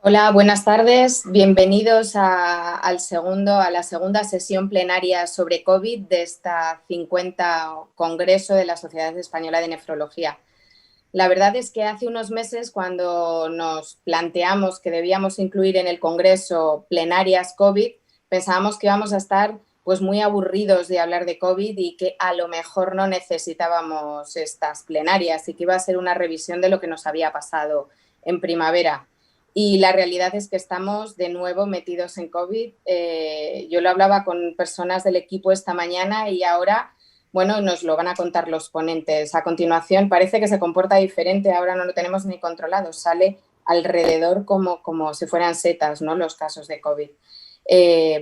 Hola, buenas tardes. Bienvenidos a la segunda sesión plenaria sobre COVID de esta 50 Congreso de la Sociedad Española de Nefrología. La verdad es que hace unos meses, cuando nos planteamos que debíamos incluir en el Congreso plenarias COVID, pensábamos que íbamos a estar muy aburridos de hablar de COVID y que a lo mejor no necesitábamos estas plenarias y que iba a ser una revisión de lo que nos había pasado en primavera. Y la realidad es que estamos de nuevo metidos en COVID. Yo lo hablaba con personas del equipo esta mañana y ahora, bueno, nos lo van a contar los ponentes. A continuación, parece que se comporta diferente, ahora no lo tenemos ni controlado, sale alrededor como si fueran setas, ¿no?, los casos de COVID.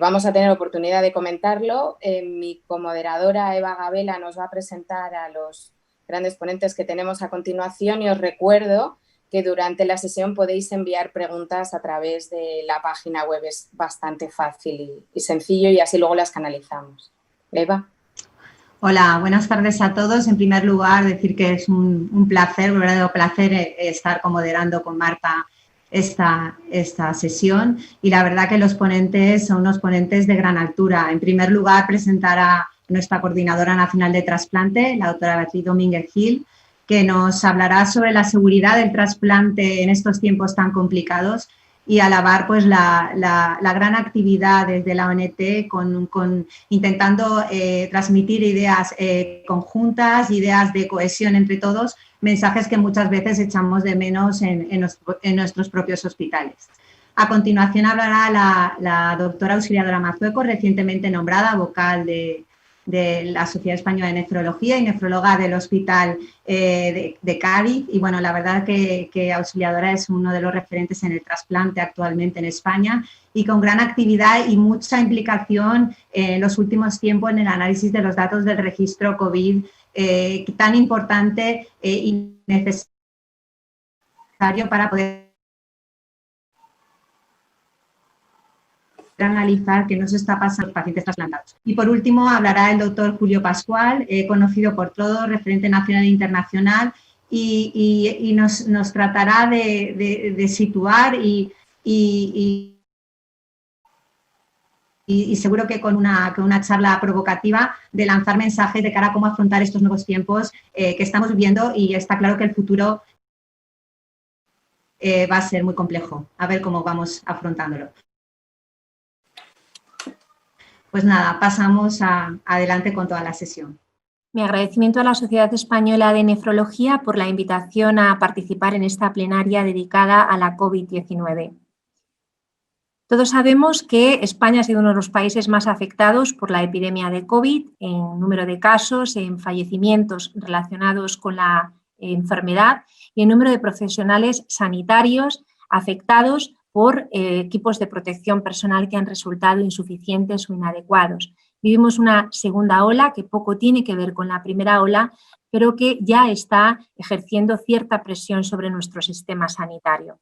Vamos a tener oportunidad de comentarlo. Mi comoderadora Eva Gabela nos va a presentar a los grandes ponentes que tenemos a continuación y os recuerdo que durante la sesión podéis enviar preguntas a través de la página web. Es bastante fácil y sencillo y así luego las canalizamos. Eva. Hola, buenas tardes a todos. En primer lugar, decir que es un placer, un verdadero placer estar comoderando con Marta esta sesión y la verdad que los ponentes son unos ponentes de gran altura. En primer lugar, presentar a nuestra coordinadora nacional de trasplante, la doctora Beatriz Domínguez Gil, que nos hablará sobre la seguridad del trasplante en estos tiempos tan complicados y alabar pues la gran actividad desde la ONT intentando transmitir ideas conjuntas, ideas de cohesión entre todos, mensajes que muchas veces echamos de menos en nuestros propios hospitales. A continuación hablará la doctora Auxiliadora Mazueco, recientemente nombrada vocal de la Sociedad Española de Nefrología y nefróloga del Hospital de Cádiz. Y bueno, la verdad que Auxiliadora es uno de los referentes en el trasplante actualmente en España y con gran actividad y mucha implicación en los últimos tiempos en el análisis de los datos del registro COVID, tan importante y necesario para poder analizar qué nos está pasando a los pacientes trasplantados. Y por último hablará el doctor Julio Pascual, conocido por todos, referente nacional e internacional, y nos tratará de situar y seguro que con una charla provocativa de lanzar mensajes de cara a cómo afrontar estos nuevos tiempos que estamos viviendo, y está claro que el futuro va a ser muy complejo. A ver cómo vamos afrontándolo. Pues nada, pasamos adelante con toda la sesión. Mi agradecimiento a la Sociedad Española de Nefrología por la invitación a participar en esta plenaria dedicada a la COVID-19. Todos sabemos que España ha sido uno de los países más afectados por la epidemia de COVID en número de casos, en fallecimientos relacionados con la enfermedad y en número de profesionales sanitarios afectados por equipos de protección personal que han resultado insuficientes o inadecuados. Vivimos una segunda ola que poco tiene que ver con la primera ola, pero que ya está ejerciendo cierta presión sobre nuestro sistema sanitario.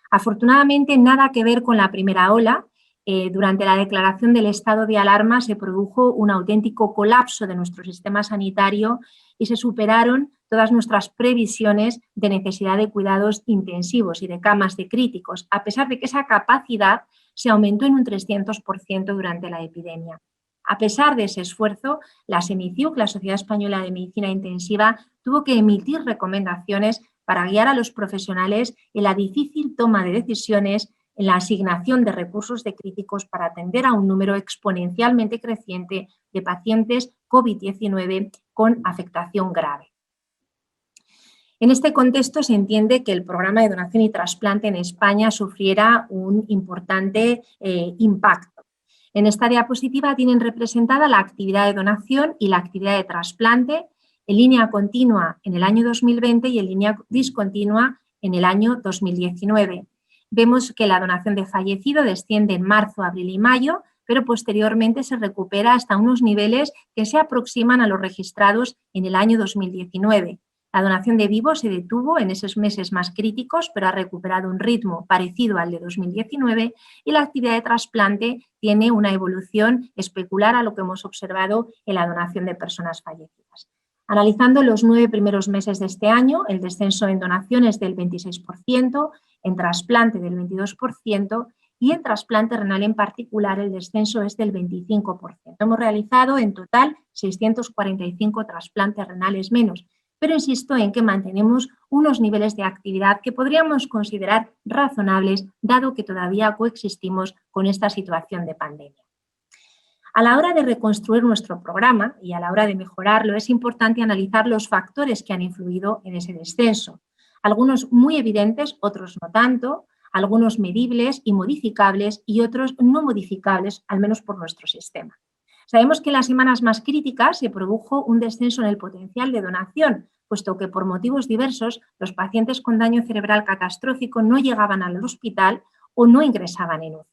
Afortunadamente, nada que ver con la primera ola. Durante la declaración del estado de alarma se produjo un auténtico colapso de nuestro sistema sanitario y se superaron todas nuestras previsiones de necesidad de cuidados intensivos y de camas de críticos, a pesar de que esa capacidad se aumentó en un 300% durante la epidemia. A pesar de ese esfuerzo, la SEMICIUC, la Sociedad Española de Medicina Intensiva, tuvo que emitir recomendaciones para guiar a los profesionales en la difícil toma de decisiones, en la asignación de recursos de críticos para atender a un número exponencialmente creciente de pacientes COVID-19 con afectación grave. En este contexto se entiende que el programa de donación y trasplante en España sufriera un importante impacto. En esta diapositiva tienen representada la actividad de donación y la actividad de trasplante en línea continua en el año 2020 y en línea discontinua en el año 2019. Vemos que la donación de fallecido desciende en marzo, abril y mayo, pero posteriormente se recupera hasta unos niveles que se aproximan a los registrados en el año 2019. La donación de vivo se detuvo en esos meses más críticos, pero ha recuperado un ritmo parecido al de 2019 y la actividad de trasplante tiene una evolución especular a lo que hemos observado en la donación de personas fallecidas. Analizando los 9 primeros meses de este año, el descenso en donaciones del 26% en trasplante del 22% y en trasplante renal en particular el descenso es del 25%. Hemos realizado en total 645 trasplantes renales menos, pero insisto en que mantenemos unos niveles de actividad que podríamos considerar razonables, dado que todavía coexistimos con esta situación de pandemia. A la hora de reconstruir nuestro programa y a la hora de mejorarlo, es importante analizar los factores que han influido en ese descenso. Algunos muy evidentes, otros no tanto, algunos medibles y modificables y otros no modificables, al menos por nuestro sistema. Sabemos que en las semanas más críticas se produjo un descenso en el potencial de donación, puesto que por motivos diversos los pacientes con daño cerebral catastrófico no llegaban al hospital o no ingresaban en UCI.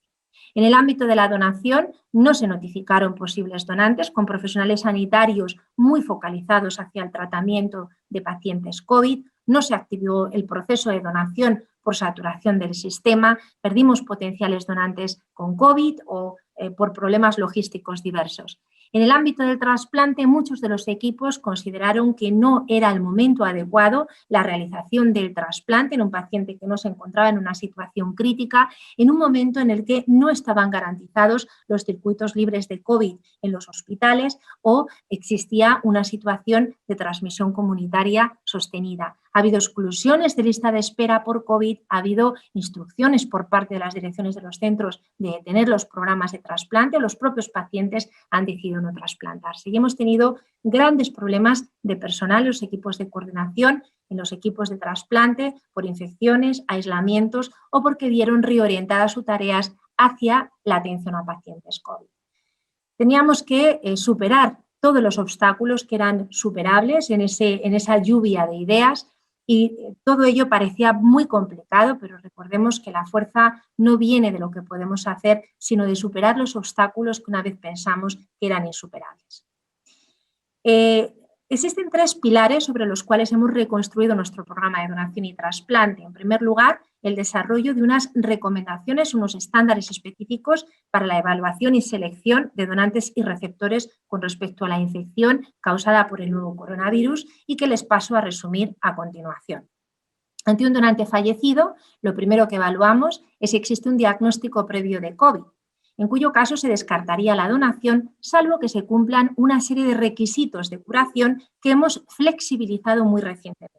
En el ámbito de la donación no se notificaron posibles donantes con profesionales sanitarios muy focalizados hacia el tratamiento de pacientes COVID, no se activó el proceso de donación por saturación del sistema, perdimos potenciales donantes con COVID o por problemas logísticos diversos. En el ámbito del trasplante, muchos de los equipos consideraron que no era el momento adecuado la realización del trasplante en un paciente que no se encontraba en una situación crítica, en un momento en el que no estaban garantizados los circuitos libres de COVID en los hospitales o existía una situación de transmisión comunitaria sostenida. Ha habido exclusiones de lista de espera por COVID, ha habido instrucciones por parte de las direcciones de los centros de detener los programas de trasplante, los propios pacientes han decidido no trasplantarse. Y hemos tenido grandes problemas de personal en los equipos de coordinación, en los equipos de trasplante, por infecciones, aislamientos o porque vieron reorientadas sus tareas hacia la atención a pacientes COVID. Teníamos que superar todos los obstáculos que eran superables en esa lluvia de ideas y todo ello parecía muy complicado, pero recordemos que la fuerza no viene de lo que podemos hacer, sino de superar los obstáculos que una vez pensamos que eran insuperables. Existen 3 pilares sobre los cuales hemos reconstruido nuestro programa de donación y trasplante. En primer lugar, el desarrollo de unas recomendaciones, unos estándares específicos para la evaluación y selección de donantes y receptores con respecto a la infección causada por el nuevo coronavirus y que les paso a resumir a continuación. Ante un donante fallecido, lo primero que evaluamos es si existe un diagnóstico previo de COVID, en cuyo caso se descartaría la donación, salvo que se cumplan una serie de requisitos de curación que hemos flexibilizado muy recientemente.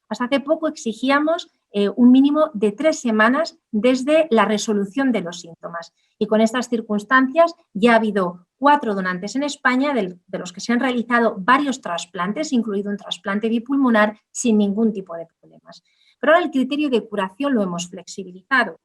Hasta hace poco exigíamos un mínimo de 3 semanas desde la resolución de los síntomas y con estas circunstancias ya ha habido 4 donantes en España de los que se han realizado varios trasplantes, incluido un trasplante bipulmonar sin ningún tipo de problemas. Pero ahora el criterio de curación lo hemos flexibilizado.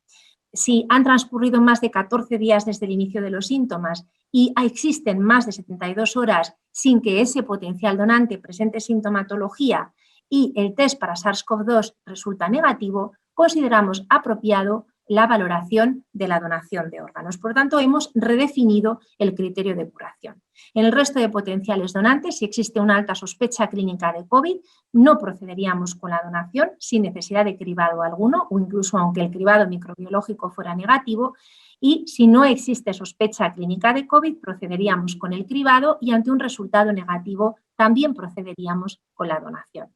Si han transcurrido más de 14 días desde el inicio de los síntomas y existen más de 72 horas sin que ese potencial donante presente sintomatología y el test para SARS-CoV-2 resulta negativo, consideramos apropiado la valoración de la donación de órganos. Por tanto, hemos redefinido el criterio de curación. En el resto de potenciales donantes, si existe una alta sospecha clínica de COVID, no procederíamos con la donación sin necesidad de cribado alguno o incluso aunque el cribado microbiológico fuera negativo, y si no existe sospecha clínica de COVID, procederíamos con el cribado y ante un resultado negativo también procederíamos con la donación.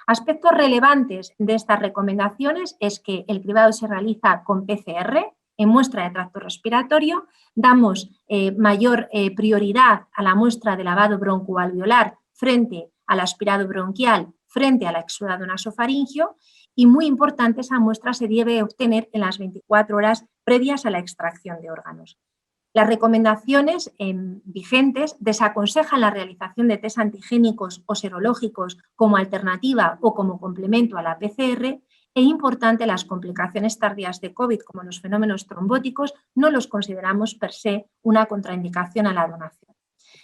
Aspectos relevantes de estas recomendaciones es que el cribado se realiza con PCR en muestra de tracto respiratorio, damos mayor prioridad a la muestra de lavado broncoalveolar frente al aspirado bronquial, frente al exudado nasofaringio y muy importante, esa muestra se debe obtener en las 24 horas previas a la extracción de órganos. Las recomendaciones vigentes desaconsejan la realización de test antigénicos o serológicos como alternativa o como complemento a la PCR e importante, las complicaciones tardías de COVID como los fenómenos trombóticos no los consideramos per se una contraindicación a la donación.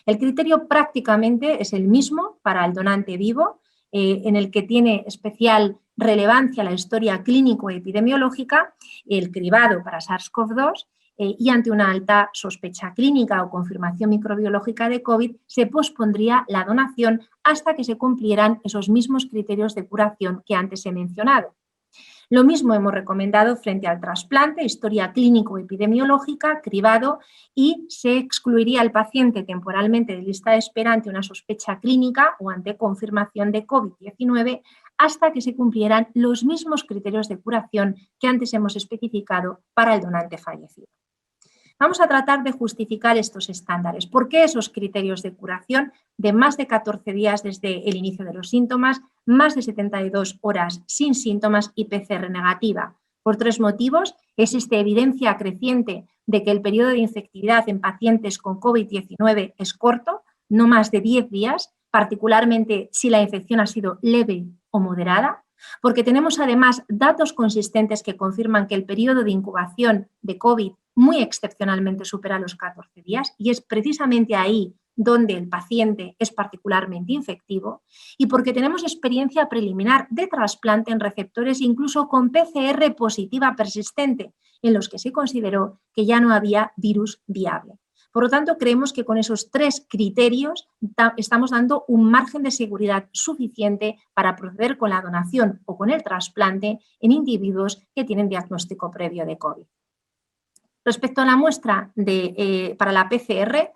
El criterio prácticamente es el mismo para el donante vivo, en el que tiene especial relevancia la historia clínico-epidemiológica, el cribado para SARS-CoV-2, y ante una alta sospecha clínica o confirmación microbiológica de COVID, se pospondría la donación hasta que se cumplieran esos mismos criterios de curación que antes he mencionado. Lo mismo hemos recomendado frente al trasplante, historia clínico-epidemiológica, cribado, y se excluiría al paciente temporalmente de lista de espera ante una sospecha clínica o ante confirmación de COVID-19 hasta que se cumplieran los mismos criterios de curación que antes hemos especificado para el donante fallecido. Vamos a tratar de justificar estos estándares. ¿Por qué esos criterios de curación de más de 14 días desde el inicio de los síntomas, más de 72 horas sin síntomas y PCR negativa? Por 3 motivos. Existe evidencia creciente de que el periodo de infectividad en pacientes con COVID-19 es corto, no más de 10 días, particularmente si la infección ha sido leve o moderada. Porque tenemos además datos consistentes que confirman que el periodo de incubación de COVID muy excepcionalmente supera los 14 días y es precisamente ahí donde el paciente es particularmente infectivo, y porque tenemos experiencia preliminar de trasplante en receptores incluso con PCR positiva persistente, en los que se consideró que ya no había virus viable. Por lo tanto, creemos que con esos 3 criterios estamos dando un margen de seguridad suficiente para proceder con la donación o con el trasplante en individuos que tienen diagnóstico previo de COVID. Respecto a la muestra para la PCR,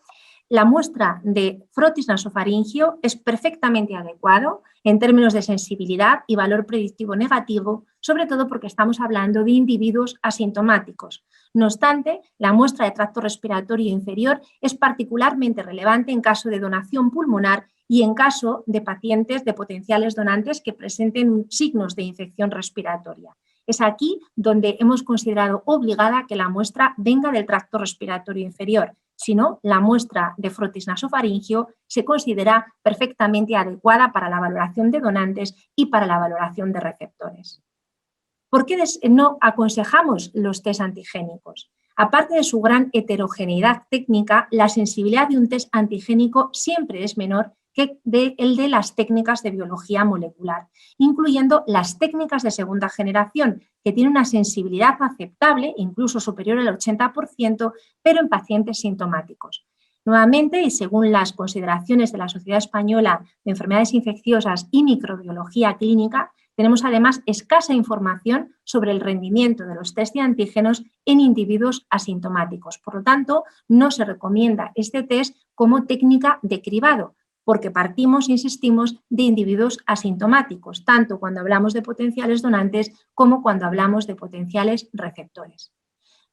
la muestra de frotis nasofaringio es perfectamente adecuado en términos de sensibilidad y valor predictivo negativo, sobre todo porque estamos hablando de individuos asintomáticos. No obstante, la muestra de tracto respiratorio inferior es particularmente relevante en caso de donación pulmonar y en caso de pacientes de potenciales donantes que presenten signos de infección respiratoria. Es aquí donde hemos considerado obligada que la muestra venga del tracto respiratorio inferior. Si no, la muestra de frotis nasofaringio se considera perfectamente adecuada para la valoración de donantes y para la valoración de receptores. ¿Por qué no aconsejamos los test antigénicos? Aparte de su gran heterogeneidad técnica, la sensibilidad de un test antigénico siempre es menor que el de las técnicas de biología molecular, incluyendo las técnicas de segunda generación, que tienen una sensibilidad aceptable, incluso superior al 80%, pero en pacientes sintomáticos. Nuevamente, y según las consideraciones de la Sociedad Española de Enfermedades Infecciosas y Microbiología Clínica, tenemos además escasa información sobre el rendimiento de los test de antígenos en individuos asintomáticos. Por lo tanto, no se recomienda este test como técnica de cribado, porque partimos, insistimos, de individuos asintomáticos, tanto cuando hablamos de potenciales donantes como cuando hablamos de potenciales receptores.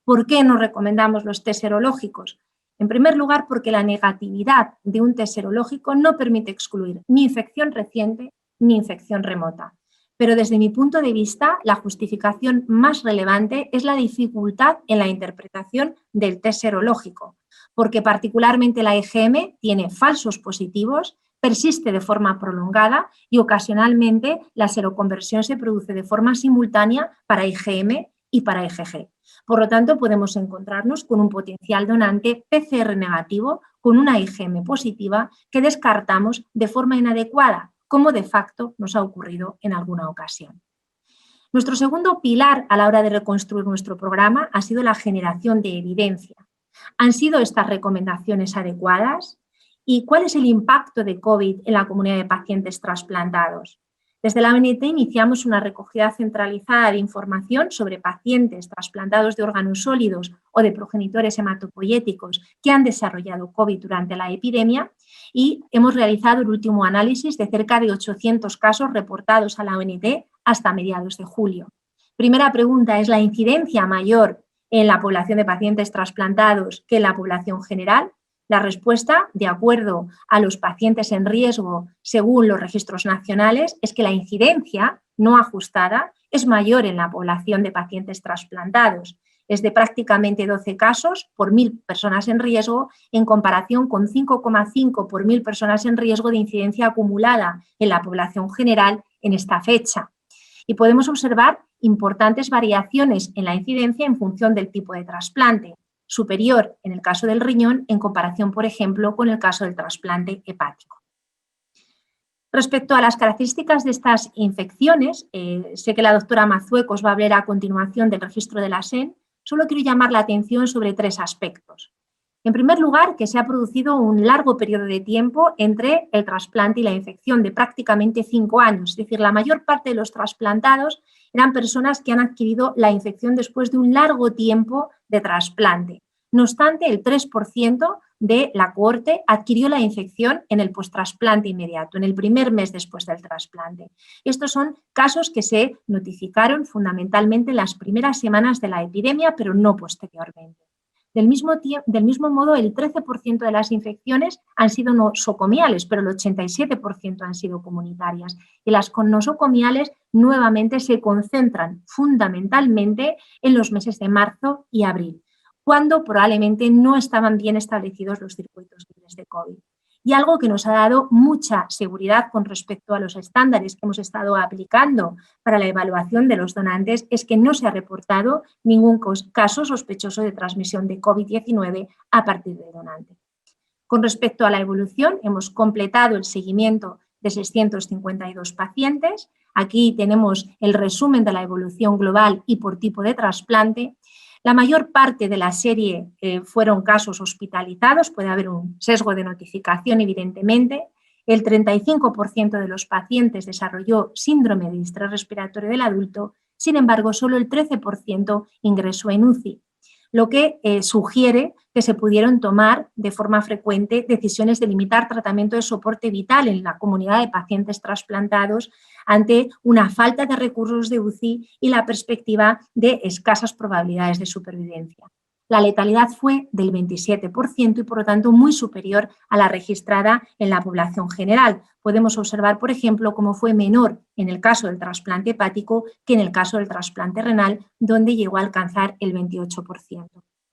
¿Por qué no recomendamos los test serológicos? En primer lugar, porque la negatividad de un test serológico no permite excluir ni infección reciente ni infección remota. Pero desde mi punto de vista, la justificación más relevante es la dificultad en la interpretación del test serológico, porque particularmente la IgM tiene falsos positivos, persiste de forma prolongada y ocasionalmente la seroconversión se produce de forma simultánea para IgM y para IgG. Por lo tanto, podemos encontrarnos con un potencial donante PCR negativo con una IgM positiva que descartamos de forma inadecuada, como de facto nos ha ocurrido en alguna ocasión. Nuestro segundo pilar a la hora de reconstruir nuestro programa ha sido la generación de evidencia. ¿Han sido estas recomendaciones adecuadas? ¿Y cuál es el impacto de COVID en la comunidad de pacientes trasplantados? Desde la ONT iniciamos una recogida centralizada de información sobre pacientes trasplantados de órganos sólidos o de progenitores hematopoyéticos que han desarrollado COVID durante la epidemia y hemos realizado el último análisis de cerca de 800 casos reportados a la ONT hasta mediados de julio. Primera pregunta, ¿es la incidencia mayor en la población de pacientes trasplantados que en la población general? La respuesta, de acuerdo a los pacientes en riesgo según los registros nacionales, es que la incidencia no ajustada es mayor en la población de pacientes trasplantados. Es de prácticamente 12 casos por 1.000 personas en riesgo en comparación con 5,5 por 1.000 personas en riesgo de incidencia acumulada en la población general en esta fecha. Y podemos observar importantes variaciones en la incidencia en función del tipo de trasplante, superior en el caso del riñón en comparación, por ejemplo, con el caso del trasplante hepático. Respecto a las características de estas infecciones, sé que la doctora Mazuecos va a hablar a continuación del registro de la SEN, solo quiero llamar la atención sobre 3 aspectos. En primer lugar, que se ha producido un largo periodo de tiempo entre el trasplante y la infección de prácticamente 5 años, es decir, la mayor parte de los trasplantados eran personas que han adquirido la infección después de un largo tiempo de trasplante. No obstante, el 3% de la cohorte adquirió la infección en el postrasplante inmediato, en el primer mes después del trasplante. Estos son casos que se notificaron fundamentalmente en las primeras semanas de la epidemia, pero no posteriormente. Del mismo modo, el 13% de las infecciones han sido nosocomiales, pero el 87% han sido comunitarias. Y las nosocomiales nuevamente se concentran fundamentalmente en los meses de marzo y abril, cuando probablemente no estaban bien establecidos los circuitos libres de COVID. Y algo que nos ha dado mucha seguridad con respecto a los estándares que hemos estado aplicando para la evaluación de los donantes es que no se ha reportado ningún caso sospechoso de transmisión de COVID-19 a partir del donante. Con respecto a la evolución, hemos completado el seguimiento de 652 pacientes. Aquí tenemos el resumen de la evolución global y por tipo de trasplante. La mayor parte de la serie fueron casos hospitalizados, puede haber un sesgo de notificación evidentemente. El 35% de los pacientes desarrolló síndrome de distrés respiratorio del adulto, sin embargo solo el 13% ingresó en UCI, lo que sugiere que se pudieron tomar de forma frecuente decisiones de limitar tratamiento de soporte vital en la comunidad de pacientes trasplantados ante una falta de recursos de UCI y la perspectiva de escasas probabilidades de supervivencia. La letalidad fue del 27% y, por lo tanto, muy superior a la registrada en la población general. Podemos observar, por ejemplo, cómo fue menor en el caso del trasplante hepático que en el caso del trasplante renal, donde llegó a alcanzar el 28%.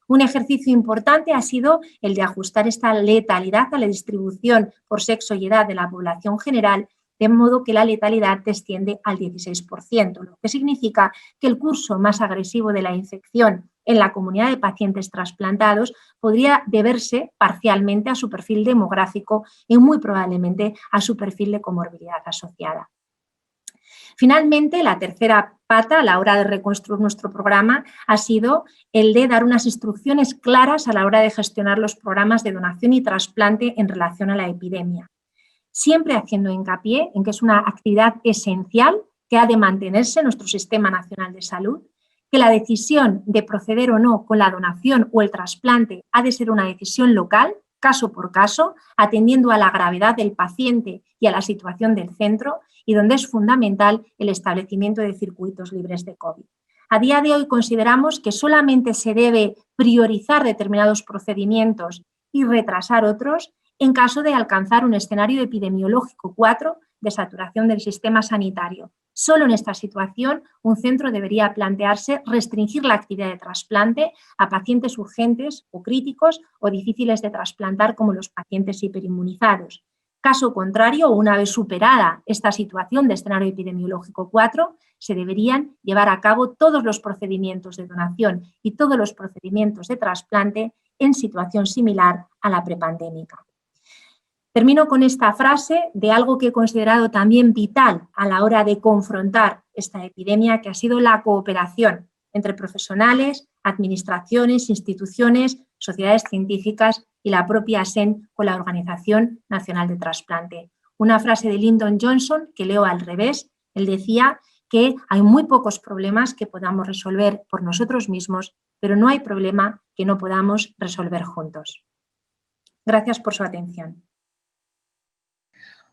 Un ejercicio importante ha sido el de ajustar esta letalidad a la distribución por sexo y edad de la población general, de modo que la letalidad desciende al 16%, lo que significa que el curso más agresivo de la infección en la comunidad de pacientes trasplantados podría deberse parcialmente a su perfil demográfico y muy probablemente a su perfil de comorbilidad asociada. Finalmente, la tercera pata a la hora de reconstruir nuestro programa ha sido el de dar unas instrucciones claras a la hora de gestionar los programas de donación y trasplante en relación a la epidemia, siempre haciendo hincapié en que es una actividad esencial que ha de mantenerse en nuestro Sistema Nacional de Salud, que la decisión de proceder o no con la donación o el trasplante ha de ser una decisión local, caso por caso, atendiendo a la gravedad del paciente y a la situación del centro, y donde es fundamental el establecimiento de circuitos libres de COVID. A día de hoy consideramos que solamente se debe priorizar determinados procedimientos y retrasar otros en caso de alcanzar un escenario epidemiológico 4 de saturación del sistema sanitario. Solo en esta situación un centro debería plantearse restringir la actividad de trasplante a pacientes urgentes o críticos o difíciles de trasplantar como los pacientes hiperinmunizados. Caso contrario, una vez superada esta situación de escenario epidemiológico 4, se deberían llevar a cabo todos los procedimientos de donación y todos los procedimientos de trasplante en situación similar a la prepandémica. Termino con esta frase de algo que he considerado también vital a la hora de confrontar esta epidemia, que ha sido la cooperación entre profesionales, administraciones, instituciones, sociedades científicas y la propia SEN con la Organización Nacional de Trasplante. Una frase de Lyndon Johnson que leo al revés. Él decía que hay muy pocos problemas que podamos resolver por nosotros mismos, pero no hay problema que no podamos resolver juntos. Gracias por su atención.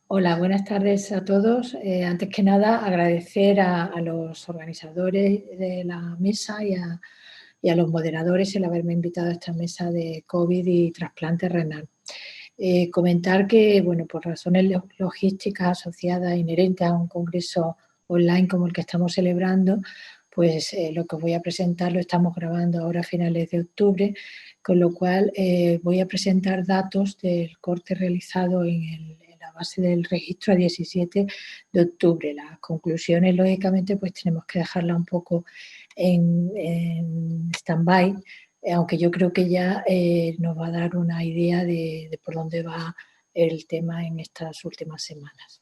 Hola, buenas tardes a todos. Antes que nada, agradecer a los organizadores de la mesa y a los moderadores el haberme invitado a esta mesa de COVID y trasplante renal. Comentar que, bueno, por razones logísticas asociadas inherentes a un congreso online como el que estamos celebrando, pues lo que os voy a presentar lo estamos grabando ahora a finales de octubre, con lo cual voy a presentar datos del corte realizado en la base del registro a 17 de octubre. Las conclusiones, lógicamente, pues tenemos que dejarla un poco en stand-by, aunque yo creo que ya nos va a dar una idea de por dónde va el tema en estas últimas semanas.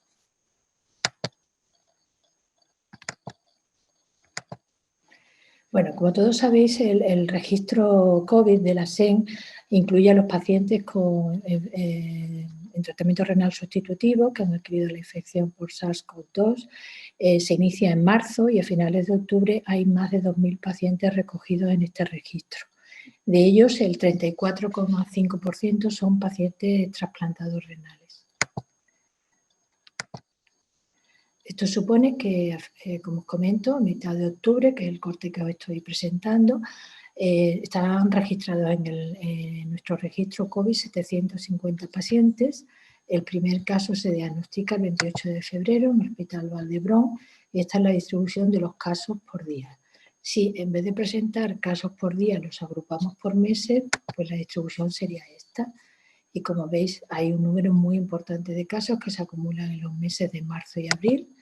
Bueno, como todos sabéis, el registro COVID de la SEN incluye a los pacientes con en tratamiento renal sustitutivo que han adquirido la infección por SARS-CoV-2. Se inicia en marzo y a finales de octubre hay más de 2.000 pacientes recogidos en este registro. De ellos, el 34,5% son pacientes trasplantados renales. Esto supone que, como os comento, a mitad de octubre, que es el corte que os estoy presentando, están registrados en nuestro registro COVID 750 pacientes. El primer caso se diagnostica el 28 de febrero en el Hospital Valdebrón y esta es la distribución de los casos por día. Si en vez de presentar casos por día los agrupamos por meses, pues la distribución sería esta. Y como veis, hay un número muy importante de casos que se acumulan en los meses de marzo y abril.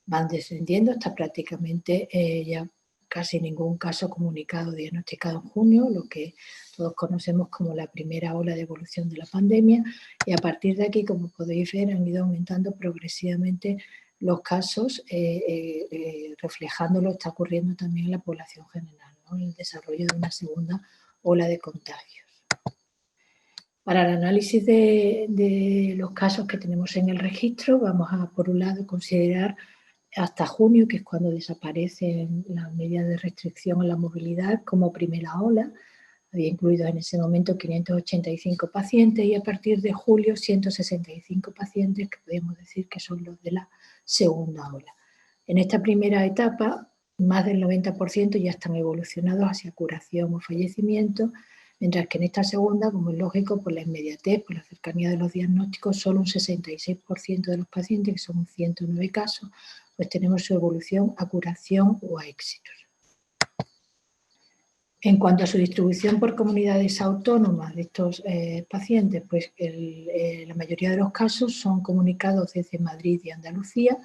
Van descendiendo hasta prácticamente ya casi ningún caso comunicado diagnosticado en junio, lo que todos conocemos como la primera ola de evolución de la pandemia, y a partir de aquí, como podéis ver, han ido aumentando progresivamente los casos, reflejando lo que está ocurriendo también en la población general, ¿no? El desarrollo de una segunda ola de contagios. Para el análisis de los casos que tenemos en el registro, vamos a, por un lado, considerar hasta junio, que es cuando desaparecen las medidas de restricción a la movilidad como primera ola. Había incluido en ese momento 585 pacientes y a partir de julio 165 pacientes que podemos decir que son los de la segunda ola. En esta primera etapa, más del 90% ya están evolucionados hacia curación o fallecimiento, mientras que en esta segunda, como es lógico, por la inmediatez, por la cercanía de los diagnósticos, solo un 66% de los pacientes, que son 109 casos, pues tenemos su evolución a curación o a éxitos. En cuanto a su distribución por comunidades autónomas de estos pacientes, pues la mayoría de los casos son comunicados desde Madrid y Andalucía,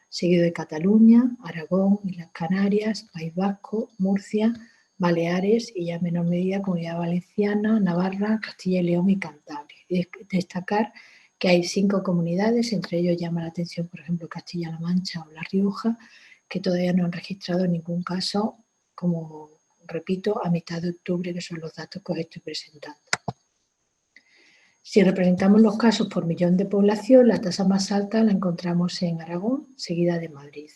seguido de Cataluña, Aragón, Islas Canarias, País Vasco, Murcia, Baleares y ya en menor medida Comunidad Valenciana, Navarra, Castilla y León y Cantabria. Y destacar que hay 5 comunidades, entre ellos llama la atención, por ejemplo, Castilla-La Mancha o La Rioja, que todavía no han registrado ningún caso, como repito, a mitad de octubre, que son los datos que os estoy presentando. Si representamos los casos por millón de población, la tasa más alta la encontramos en Aragón, seguida de Madrid.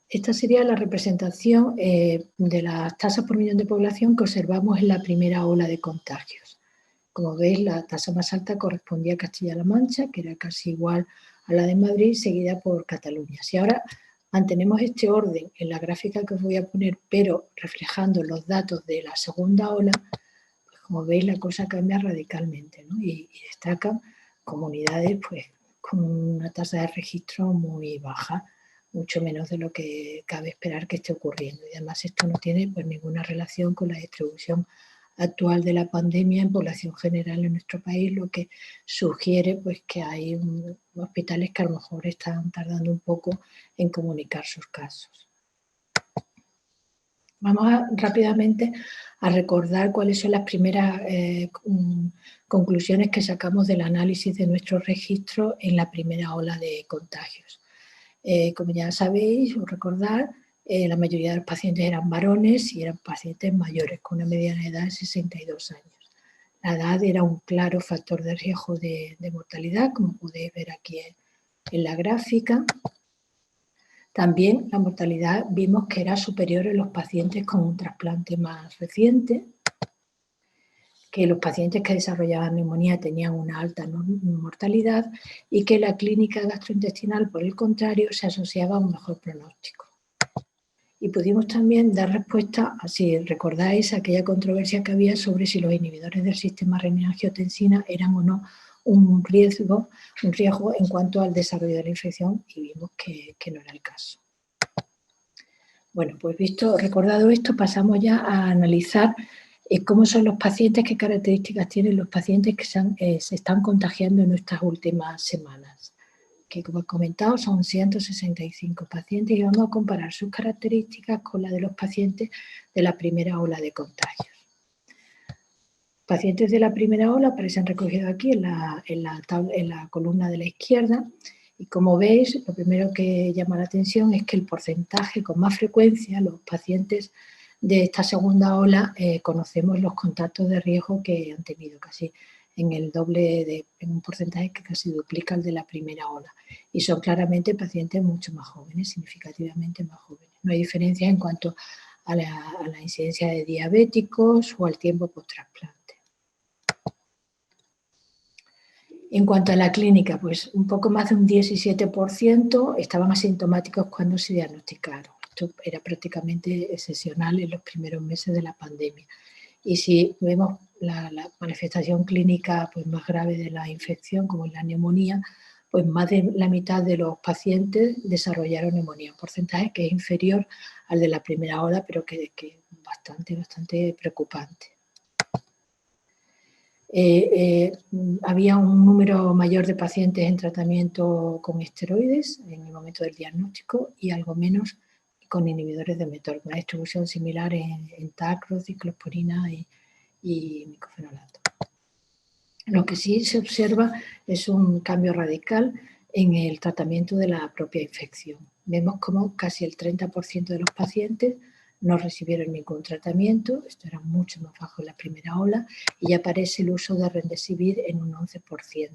Esta sería la representación de las tasas por millón de población que observamos en la primera ola de contagios. Como veis, la tasa más alta correspondía a Castilla-La Mancha, que era casi igual a la de Madrid, seguida por Cataluña. Si ahora mantenemos este orden en la gráfica que os voy a poner, pero reflejando los datos de la segunda ola, pues como veis la cosa cambia radicalmente, ¿no? Y destacan comunidades pues, con una tasa de registro muy baja, mucho menos de lo que cabe esperar que esté ocurriendo. Y además esto no tiene pues, ninguna relación con la distribución actual de la pandemia en población general en nuestro país, lo que sugiere pues, que hay hospitales que a lo mejor están tardando un poco en comunicar sus casos. Vamos rápidamente a recordar cuáles son las primeras conclusiones que sacamos del análisis de nuestro registro en la primera ola de contagios. Como ya sabéis o recordar, la mayoría de los pacientes eran varones y eran pacientes mayores, con una mediana edad de 62 años. La edad era un claro factor de riesgo de mortalidad, como podéis ver aquí en la gráfica. También la mortalidad vimos que era superior en los pacientes con un trasplante más reciente, que los pacientes que desarrollaban neumonía tenían una alta mortalidad y que la clínica gastrointestinal, por el contrario, se asociaba a un mejor pronóstico. Y pudimos también dar respuesta, si recordáis, a aquella controversia que había sobre si los inhibidores del sistema renina-angiotensina eran o no un riesgo en cuanto al desarrollo de la infección, y vimos que no era el caso. Bueno, pues recordado esto, pasamos ya a analizar cómo son los pacientes, qué características tienen los pacientes que se están contagiando en estas últimas semanas. Que como he comentado son 165 pacientes y vamos a comparar sus características con las de los pacientes de la primera ola de contagios. Pacientes de la primera ola aparecen recogidos aquí en la columna de la izquierda y como veis, lo primero que llama la atención es que el porcentaje con más frecuencia, los pacientes de esta segunda ola, conocemos los contactos de riesgo que han tenido, casi en el doble, en un porcentaje que casi duplica el de la primera ola. Y son claramente pacientes mucho más jóvenes, significativamente más jóvenes. No hay diferencia en cuanto a la incidencia de diabéticos o al tiempo post-trasplante. En cuanto a la clínica, pues un poco más de un 17% estaban asintomáticos cuando se diagnosticaron. Esto era prácticamente excepcional en los primeros meses de la pandemia. Y si vemos la manifestación clínica pues, más grave de la infección, como es la neumonía, pues más de la mitad de los pacientes desarrollaron neumonía, un porcentaje que es inferior al de la primera ola, pero que es bastante preocupante. Había un número mayor de pacientes en tratamiento con esteroides en el momento del diagnóstico y algo menos con inhibidores de mTOR, una distribución similar en tacro, ciclosporina y micofenolato. Lo que sí se observa es un cambio radical en el tratamiento de la propia infección. Vemos como casi el 30% de los pacientes no recibieron ningún tratamiento, esto era mucho más bajo en la primera ola, y ya aparece el uso de Remdesivir en un 11%.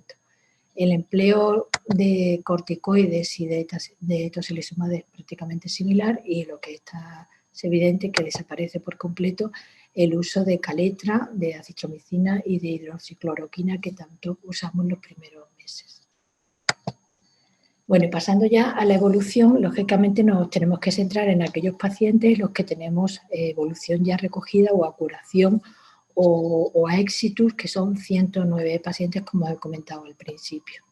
El empleo de corticoides y de tocilizumab es prácticamente similar y lo que está es evidente que desaparece por completo el uso de caletra, de acitromicina y de hidroxicloroquina que tanto usamos los primeros meses. Bueno, y pasando ya a la evolución, lógicamente nos tenemos que centrar en aquellos pacientes los que tenemos evolución ya recogida o a curación o a éxitus, que son 109 pacientes, como he comentado al principio.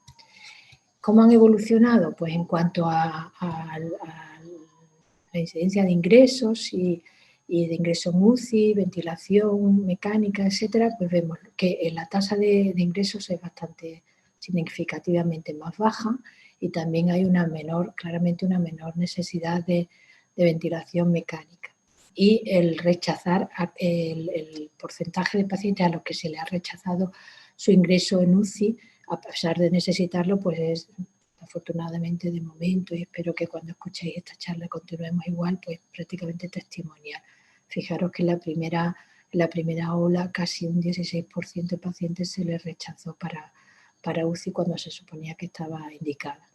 ¿Cómo han evolucionado? Pues en cuanto a la incidencia de ingresos y de ingreso en UCI, ventilación mecánica, etcétera, pues vemos que la tasa de ingresos es bastante significativamente más baja y también hay claramente una menor necesidad de ventilación mecánica. Y el rechazar, el porcentaje de pacientes a los que se le ha rechazado su ingreso en UCI, a pesar de necesitarlo, pues es afortunadamente de momento, y espero que cuando escuchéis esta charla continuemos igual, pues prácticamente testimonial. Fijaros que en la primera ola casi un 16% de pacientes se les rechazó para UCI cuando se suponía que estaba indicada.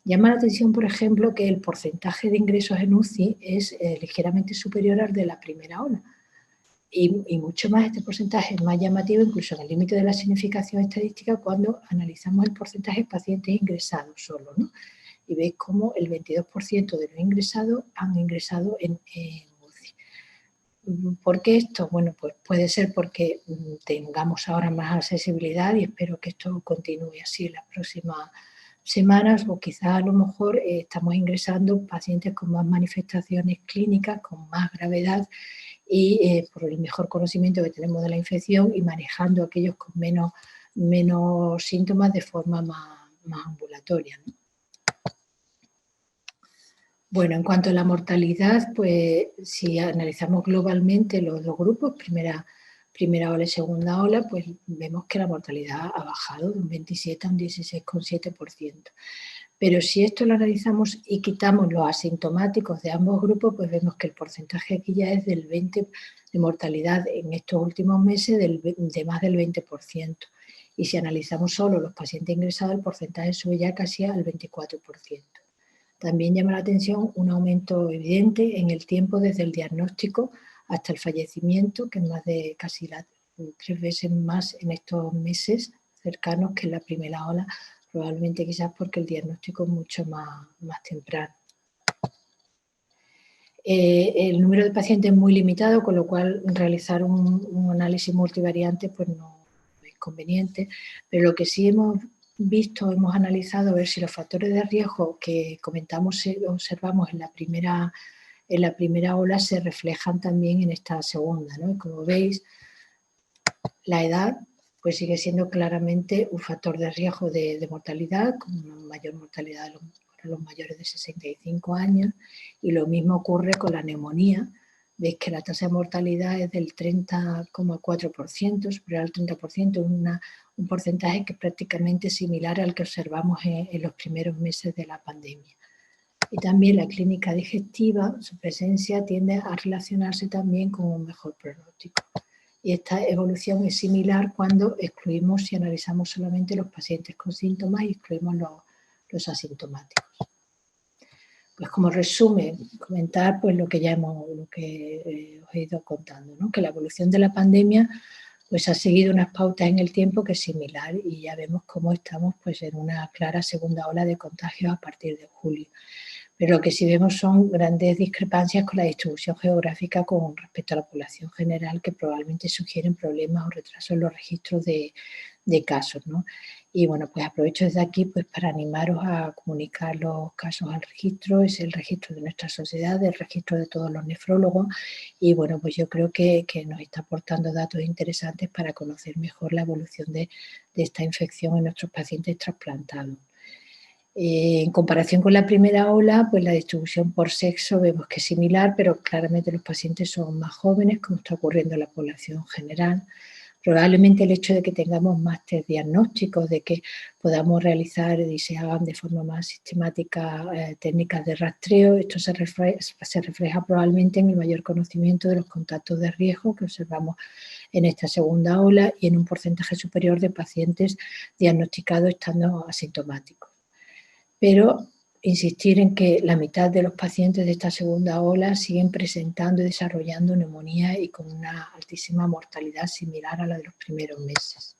Llama la atención, por ejemplo, que el porcentaje de ingresos en UCI es ligeramente superior al de la primera ola. Y mucho más, este porcentaje es más llamativo, incluso en el límite de la significación estadística, cuando analizamos el porcentaje de pacientes ingresados solo, ¿no? Y veis cómo el 22% de los ingresados han ingresado en UCI. ¿Por qué esto? Bueno, pues puede ser porque tengamos ahora más accesibilidad y espero que esto continúe así en las próximas semanas, o quizás a lo mejor estamos ingresando pacientes con más manifestaciones clínicas, con más gravedad, y por el mejor conocimiento que tenemos de la infección y manejando aquellos con menos síntomas de forma más ambulatoria, ¿no? Bueno, en cuanto a la mortalidad, pues si analizamos globalmente los dos grupos, primera ola y segunda ola, pues vemos que la mortalidad ha bajado de un 27 a un 16,7%. Pero si esto lo analizamos y quitamos los asintomáticos de ambos grupos, pues vemos que el porcentaje aquí ya es del 20% de mortalidad en estos últimos meses, de más del 20%. Y si analizamos solo los pacientes ingresados, el porcentaje sube ya casi al 24%. También llama la atención un aumento evidente en el tiempo desde el diagnóstico hasta el fallecimiento, que es más de casi 3 veces más en estos meses cercanos que en la primera ola, probablemente quizás porque el diagnóstico es mucho más temprano. El número de pacientes es muy limitado, con lo cual realizar un análisis multivariante pues no es conveniente, pero lo que sí hemos analizado, a ver si los factores de riesgo que observamos en la primera ola se reflejan también en esta segunda, ¿no? Y como veis, la edad pues sigue siendo claramente un factor de riesgo de mortalidad, con una mayor mortalidad para los mayores de 65 años, y lo mismo ocurre con la neumonía. Veis que la tasa de mortalidad es del 30,4%, superior al 30%, un porcentaje que es prácticamente similar al que observamos en los primeros meses de la pandemia. Y también la clínica digestiva, su presencia tiende a relacionarse también con un mejor pronóstico. Y esta evolución es similar cuando excluimos y analizamos solamente los pacientes con síntomas y excluimos los asintomáticos. Pues como resumen, comentar pues lo que os he ido contando, ¿no? Que la evolución de la pandemia pues ha seguido unas pautas en el tiempo que es similar y ya vemos cómo estamos pues en una clara segunda ola de contagios a partir de julio. Pero lo que sí vemos son grandes discrepancias con la distribución geográfica con respecto a la población general, que probablemente sugieren problemas o retrasos en los registros de casos, ¿no? Y bueno, pues aprovecho desde aquí pues para animaros a comunicar los casos al registro, es el registro de nuestra sociedad, el registro de todos los nefrólogos y bueno, pues yo creo que nos está aportando datos interesantes para conocer mejor la evolución de esta infección en nuestros pacientes trasplantados. En comparación con la primera ola, pues la distribución por sexo vemos que es similar, pero claramente los pacientes son más jóvenes, como está ocurriendo en la población general. Probablemente el hecho de que tengamos más test diagnósticos, de que podamos realizar y se hagan de forma más sistemática técnicas de rastreo, esto se refleja probablemente en el mayor conocimiento de los contactos de riesgo que observamos en esta segunda ola y en un porcentaje superior de pacientes diagnosticados estando asintomáticos. Pero insistir en que la mitad de los pacientes de esta segunda ola siguen presentando y desarrollando neumonía y con una altísima mortalidad similar a la de los primeros meses.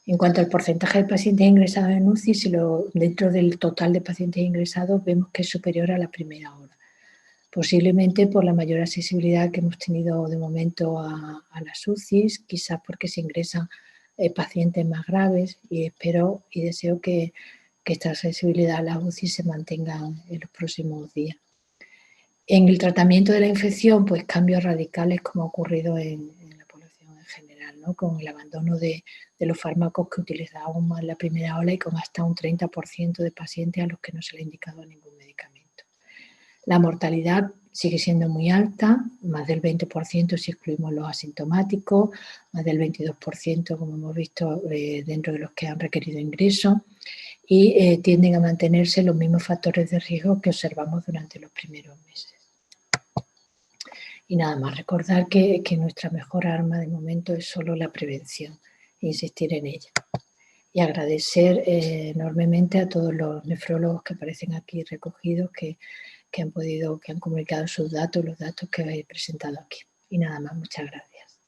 En cuanto al porcentaje de pacientes ingresados en UCI, dentro del total de pacientes ingresados vemos que es superior a la primera ola. Posiblemente por la mayor accesibilidad que hemos tenido de momento a las UCIs, quizás porque se ingresan pacientes más graves y espero y deseo que esta accesibilidad a la UCI se mantenga en los próximos días. En el tratamiento de la infección, pues cambios radicales como ha ocurrido en la población en general, ¿no? Con el abandono de los fármacos que utilizábamos en la primera ola y con hasta un 30% de pacientes a los que no se les ha indicado ningún medicamento. La mortalidad sigue siendo muy alta, más del 20% si excluimos los asintomáticos, más del 22% como hemos visto dentro de los que han requerido ingreso y tienden a mantenerse los mismos factores de riesgo que observamos durante los primeros meses. Y nada más, recordar que nuestra mejor arma de momento es solo la prevención, insistir en ella. Y agradecer enormemente a todos los nefrólogos que aparecen aquí recogidos, que han comunicado sus datos, los datos que he presentado aquí. Y nada más, muchas gracias.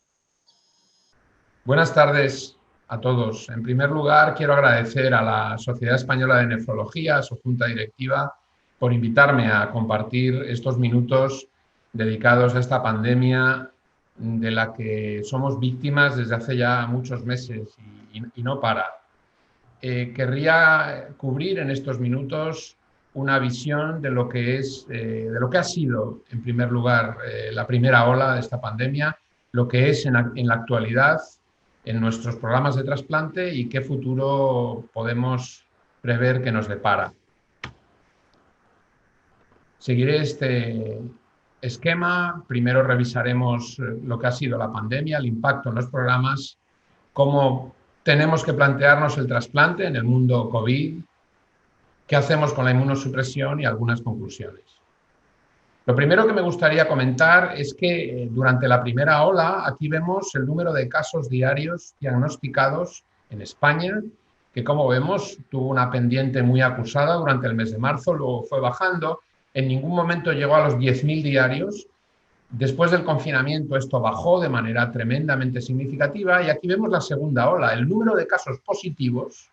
Buenas tardes a todos. En primer lugar, quiero agradecer a la Sociedad Española de Nefrología, a su junta directiva, por invitarme a compartir estos minutos dedicados a esta pandemia de la que somos víctimas desde hace ya muchos meses y no para. Querría cubrir en estos minutos una visión de lo que ha sido, en primer lugar, la primera ola de esta pandemia, lo que es en la actualidad en nuestros programas de trasplante y qué futuro podemos prever que nos depara. Seguiré este esquema. Primero revisaremos lo que ha sido la pandemia, el impacto en los programas, cómo tenemos que plantearnos el trasplante en el mundo COVID, qué hacemos con la inmunosupresión y algunas conclusiones. Lo primero que me gustaría comentar es que durante la primera ola, aquí vemos el número de casos diarios diagnosticados en España, que como vemos tuvo una pendiente muy acusada durante el mes de marzo, luego fue bajando, en ningún momento llegó a los 10.000 diarios. Después del confinamiento esto bajó de manera tremendamente significativa y aquí vemos la segunda ola. El número de casos positivos,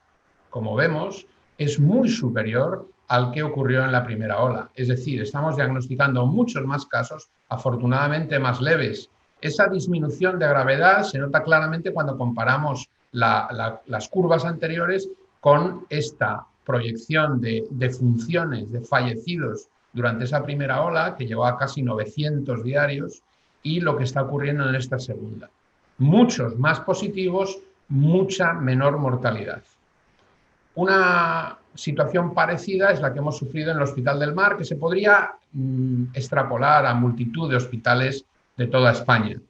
como vemos, es muy superior al que ocurrió en la primera ola. Es decir, estamos diagnosticando muchos más casos, afortunadamente más leves. Esa disminución de gravedad se nota claramente cuando comparamos las curvas anteriores con esta proyección de defunciones, de fallecidos durante esa primera ola, que llegó a casi 900 diarios, y lo que está ocurriendo en esta segunda. Muchos más positivos, mucha menor mortalidad. Una situación parecida es la que hemos sufrido en el Hospital del Mar, que se podría extrapolar a multitud de hospitales de toda España.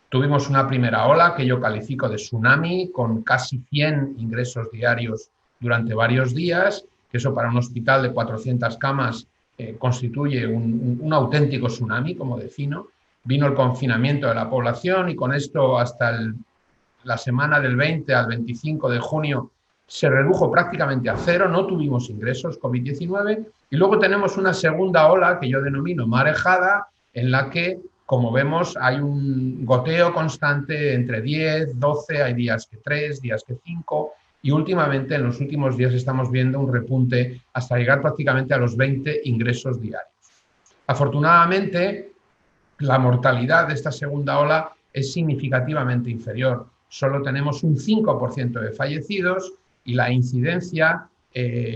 Tuvimos una primera ola que yo califico de tsunami, con casi 100 ingresos diarios durante varios días, que eso para un hospital de 400 camas constituye un auténtico tsunami, como defino, vino el confinamiento de la población y con esto hasta la semana del 20 al 25 de junio se redujo prácticamente a cero, no tuvimos ingresos COVID-19 y luego tenemos una segunda ola que yo denomino marejada, en la que, como vemos, hay un goteo constante entre 10, 12, hay días que 3, días que 5 y últimamente, en los últimos días, estamos viendo un repunte hasta llegar prácticamente a los 20 ingresos diarios. Afortunadamente, la mortalidad de esta segunda ola es significativamente inferior. Solo tenemos un 5% de fallecidos y la incidencia,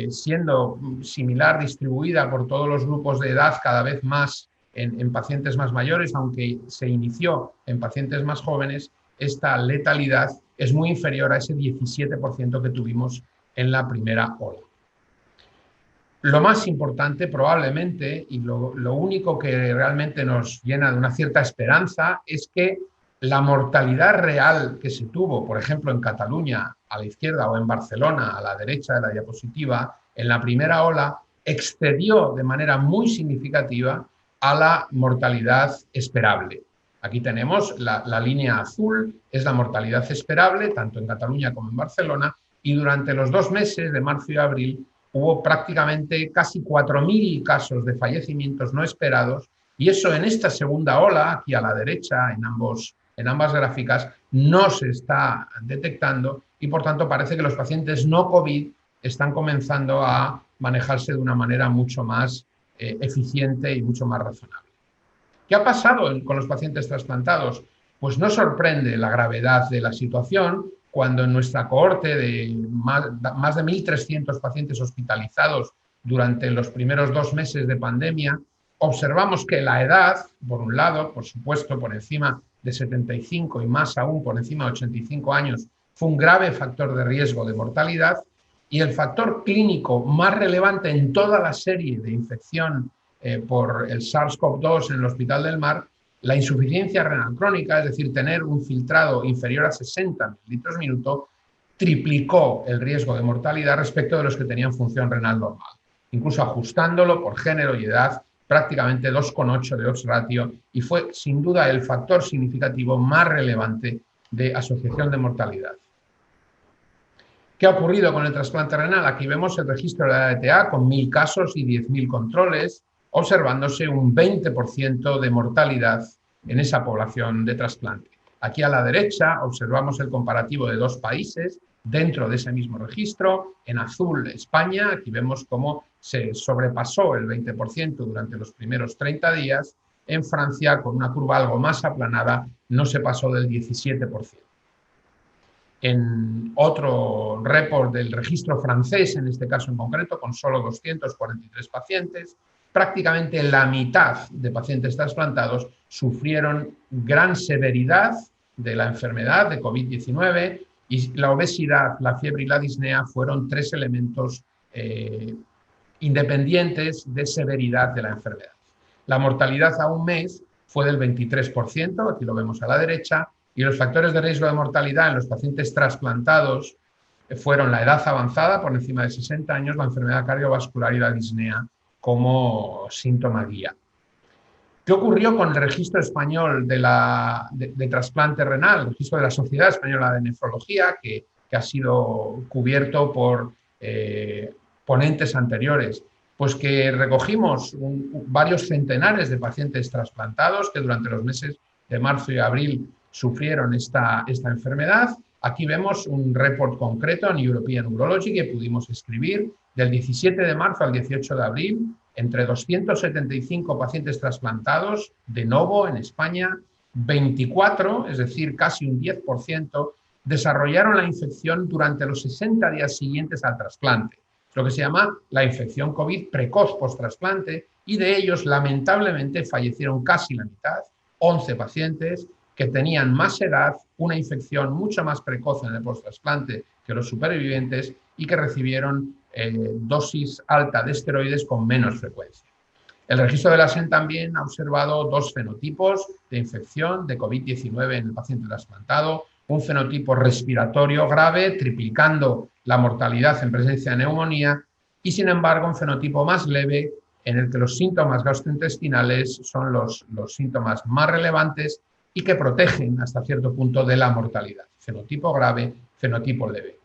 siendo similar distribuida por todos los grupos de edad, cada vez más en pacientes más mayores, aunque se inició en pacientes más jóvenes, esta letalidad es muy inferior a ese 17% que tuvimos en la primera ola. Lo más importante probablemente, y lo único que realmente nos llena de una cierta esperanza, es que la mortalidad real que se tuvo, por ejemplo, en Cataluña a la izquierda o en Barcelona a la derecha de la diapositiva, en la primera ola, excedió de manera muy significativa a la mortalidad esperable. Aquí tenemos la línea azul, es la mortalidad esperable, tanto en Cataluña como en Barcelona, y durante los 2 meses de marzo y abril hubo prácticamente casi 4.000 casos de fallecimientos no esperados, y eso en esta segunda ola, aquí a la derecha, en ambas gráficas, no se está detectando y, por tanto, parece que los pacientes no COVID están comenzando a manejarse de una manera mucho más eficiente y mucho más razonable. ¿Qué ha pasado con los pacientes trasplantados? Pues no sorprende la gravedad de la situación cuando en nuestra cohorte de más de 1.300 pacientes hospitalizados durante los primeros 2 meses de pandemia, observamos que la edad, por un lado, por supuesto, por encima de 75 y más aún por encima de 85 años, fue un grave factor de riesgo de mortalidad, y el factor clínico más relevante en toda la serie de infección por el SARS-CoV-2 en el Hospital del Mar, la insuficiencia renal crónica, es decir, tener un filtrado inferior a 60 mililitros minuto, triplicó el riesgo de mortalidad respecto de los que tenían función renal normal, incluso ajustándolo por género y edad, prácticamente 2,8 de odds ratio, y fue sin duda el factor significativo más relevante de asociación de mortalidad. ¿Qué ha ocurrido con el trasplante renal? Aquí vemos el registro de la ETA con 1.000 casos y 10.000 controles, observándose un 20% de mortalidad en esa población de trasplante. Aquí a la derecha observamos el comparativo de 2 países dentro de ese mismo registro. En azul, España, aquí vemos cómo se sobrepasó el 20% durante los primeros 30 días. En Francia, con una curva algo más aplanada, no se pasó del 17%. En otro report del registro francés, en este caso en concreto, con solo 243 pacientes, prácticamente la mitad de pacientes trasplantados sufrieron gran severidad de la enfermedad de COVID-19, y la obesidad, la fiebre y la disnea fueron 3 elementos independientes de severidad de la enfermedad. La mortalidad a un mes fue del 23%, aquí lo vemos a la derecha, y los factores de riesgo de mortalidad en los pacientes trasplantados fueron la edad avanzada, por encima de 60 años, la enfermedad cardiovascular y la disnea como síntoma guía. ¿Qué ocurrió con el registro español de trasplante renal, el registro de la Sociedad Española de Nefrología, que ha sido cubierto por ponentes anteriores? Pues que recogimos varios centenares de pacientes trasplantados que durante los meses de marzo y abril sufrieron esta enfermedad. Aquí vemos un report concreto en European Urology que pudimos escribir del 17 de marzo al 18 de abril, entre 275 pacientes trasplantados de novo en España, 24, es decir, casi un 10%, desarrollaron la infección durante los 60 días siguientes al trasplante, lo que se llama la infección COVID precoz post-trasplante, y de ellos, lamentablemente, fallecieron casi la mitad, 11 pacientes, que tenían más edad, una infección mucho más precoz en el post-trasplante que los supervivientes y que recibieron dosis alta de esteroides con menos frecuencia. El registro de la SEN también ha observado 2 fenotipos de infección de COVID-19 en el paciente trasplantado, un fenotipo respiratorio grave, triplicando la mortalidad en presencia de neumonía, y sin embargo un fenotipo más leve en el que los síntomas gastrointestinales son los síntomas más relevantes y que protegen hasta cierto punto de la mortalidad. Fenotipo grave, fenotipo leve.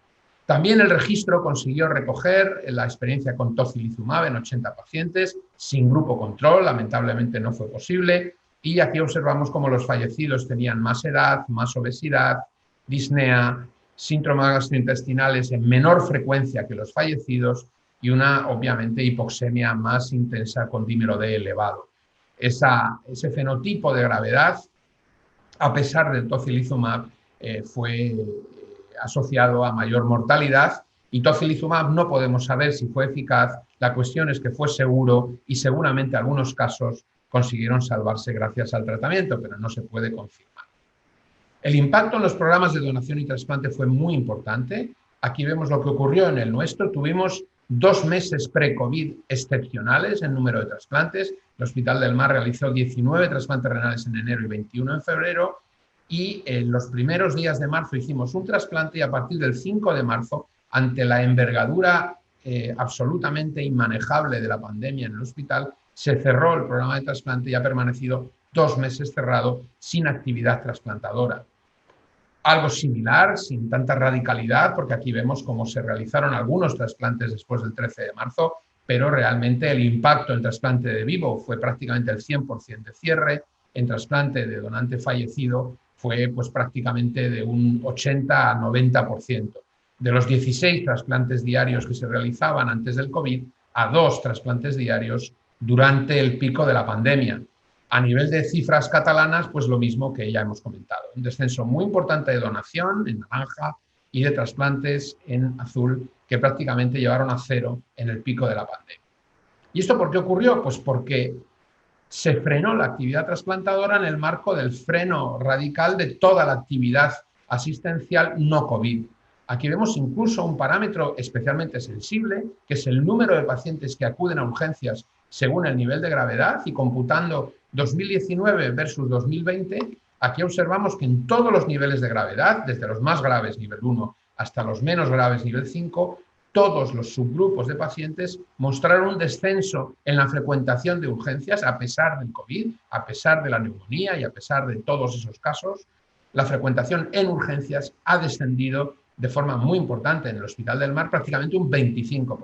También el registro consiguió recoger la experiencia con tocilizumab en 80 pacientes, sin grupo control, lamentablemente no fue posible, y aquí observamos cómo los fallecidos tenían más edad, más obesidad, disnea, síntomas gastrointestinales en menor frecuencia que los fallecidos y una, obviamente, hipoxemia más intensa con dímero D elevado. Ese fenotipo de gravedad, a pesar del tocilizumab, fue asociado a mayor mortalidad, y tocilizumab no podemos saber si fue eficaz. La cuestión es que fue seguro y seguramente algunos casos consiguieron salvarse gracias al tratamiento, pero no se puede confirmar. El impacto en los programas de donación y trasplante fue muy importante. Aquí vemos lo que ocurrió en el nuestro. Tuvimos 2 meses pre-COVID excepcionales en número de trasplantes. El Hospital del Mar realizó 19 trasplantes renales en enero y 21 en febrero. Y en los primeros días de marzo hicimos un trasplante, y a partir del 5 de marzo, ante la envergadura absolutamente inmanejable de la pandemia en el hospital, se cerró el programa de trasplante y ha permanecido 2 meses cerrado sin actividad trasplantadora. Algo similar, sin tanta radicalidad, porque aquí vemos cómo se realizaron algunos trasplantes después del 13 de marzo, pero realmente el impacto en trasplante de vivo fue prácticamente el 100% de cierre. En trasplante de donante fallecido fue pues prácticamente de un 80 a 90%. De los 16 trasplantes diarios que se realizaban antes del COVID, a 2 trasplantes diarios durante el pico de la pandemia. A nivel de cifras catalanas, pues lo mismo que ya hemos comentado. Un descenso muy importante de donación en naranja y de trasplantes en azul, que prácticamente llevaron a 0 en el pico de la pandemia. ¿Y esto por qué ocurrió? Pues porque se frenó la actividad trasplantadora en el marco del freno radical de toda la actividad asistencial no COVID. Aquí vemos incluso un parámetro especialmente sensible, que es el número de pacientes que acuden a urgencias según el nivel de gravedad, y computando 2019 versus 2020, aquí observamos que en todos los niveles de gravedad, desde los más graves nivel 1 hasta los menos graves nivel 5, todos los subgrupos de pacientes mostraron un descenso en la frecuentación de urgencias a pesar del COVID, a pesar de la neumonía y a pesar de todos esos casos. La frecuentación en urgencias ha descendido de forma muy importante en el Hospital del Mar, prácticamente un 25%.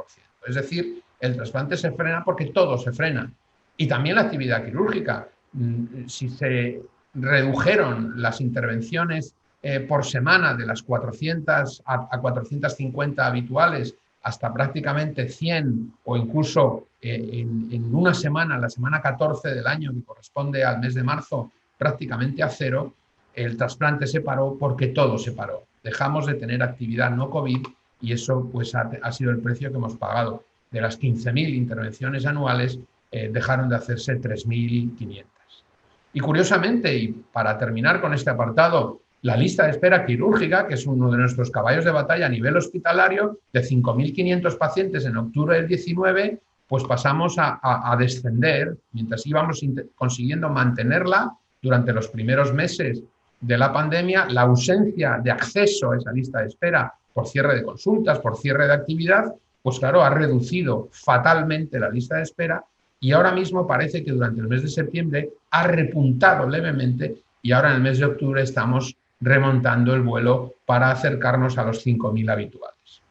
Es decir, el trasplante se frena porque todo se frena. Y también la actividad quirúrgica. Si se redujeron las intervenciones por semana de las 400 a 450 habituales hasta prácticamente 100, o incluso en una semana, la semana 14 del año, que corresponde al mes de marzo, prácticamente a 0, el trasplante se paró porque todo se paró. Dejamos de tener actividad no COVID y eso pues ha sido el precio que hemos pagado. De las 15.000 intervenciones anuales, dejaron de hacerse 3.500. Y curiosamente, y para terminar con este apartado, la lista de espera quirúrgica, que es uno de nuestros caballos de batalla a nivel hospitalario, de 5.500 pacientes en octubre del 19, pues pasamos a descender, mientras íbamos consiguiendo mantenerla durante los primeros meses de la pandemia. La ausencia de acceso a esa lista de espera por cierre de consultas, por cierre de actividad, pues claro, ha reducido fatalmente la lista de espera, y ahora mismo parece que durante el mes de septiembre ha repuntado levemente, y ahora en el mes de octubre estamos remontando el vuelo para acercarnos a los 5.000 habituales.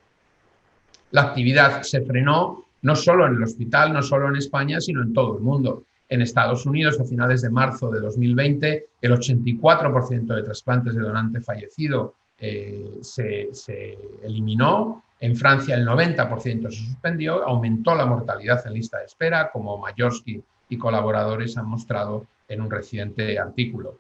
La actividad se frenó no solo en el hospital, no solo en España, sino en todo el mundo. En Estados Unidos, a finales de marzo de 2020, el 84% de trasplantes de donante fallecido se eliminó. En Francia el 90% se suspendió, aumentó la mortalidad en lista de espera, como Mayorsky y colaboradores han mostrado en un reciente artículo.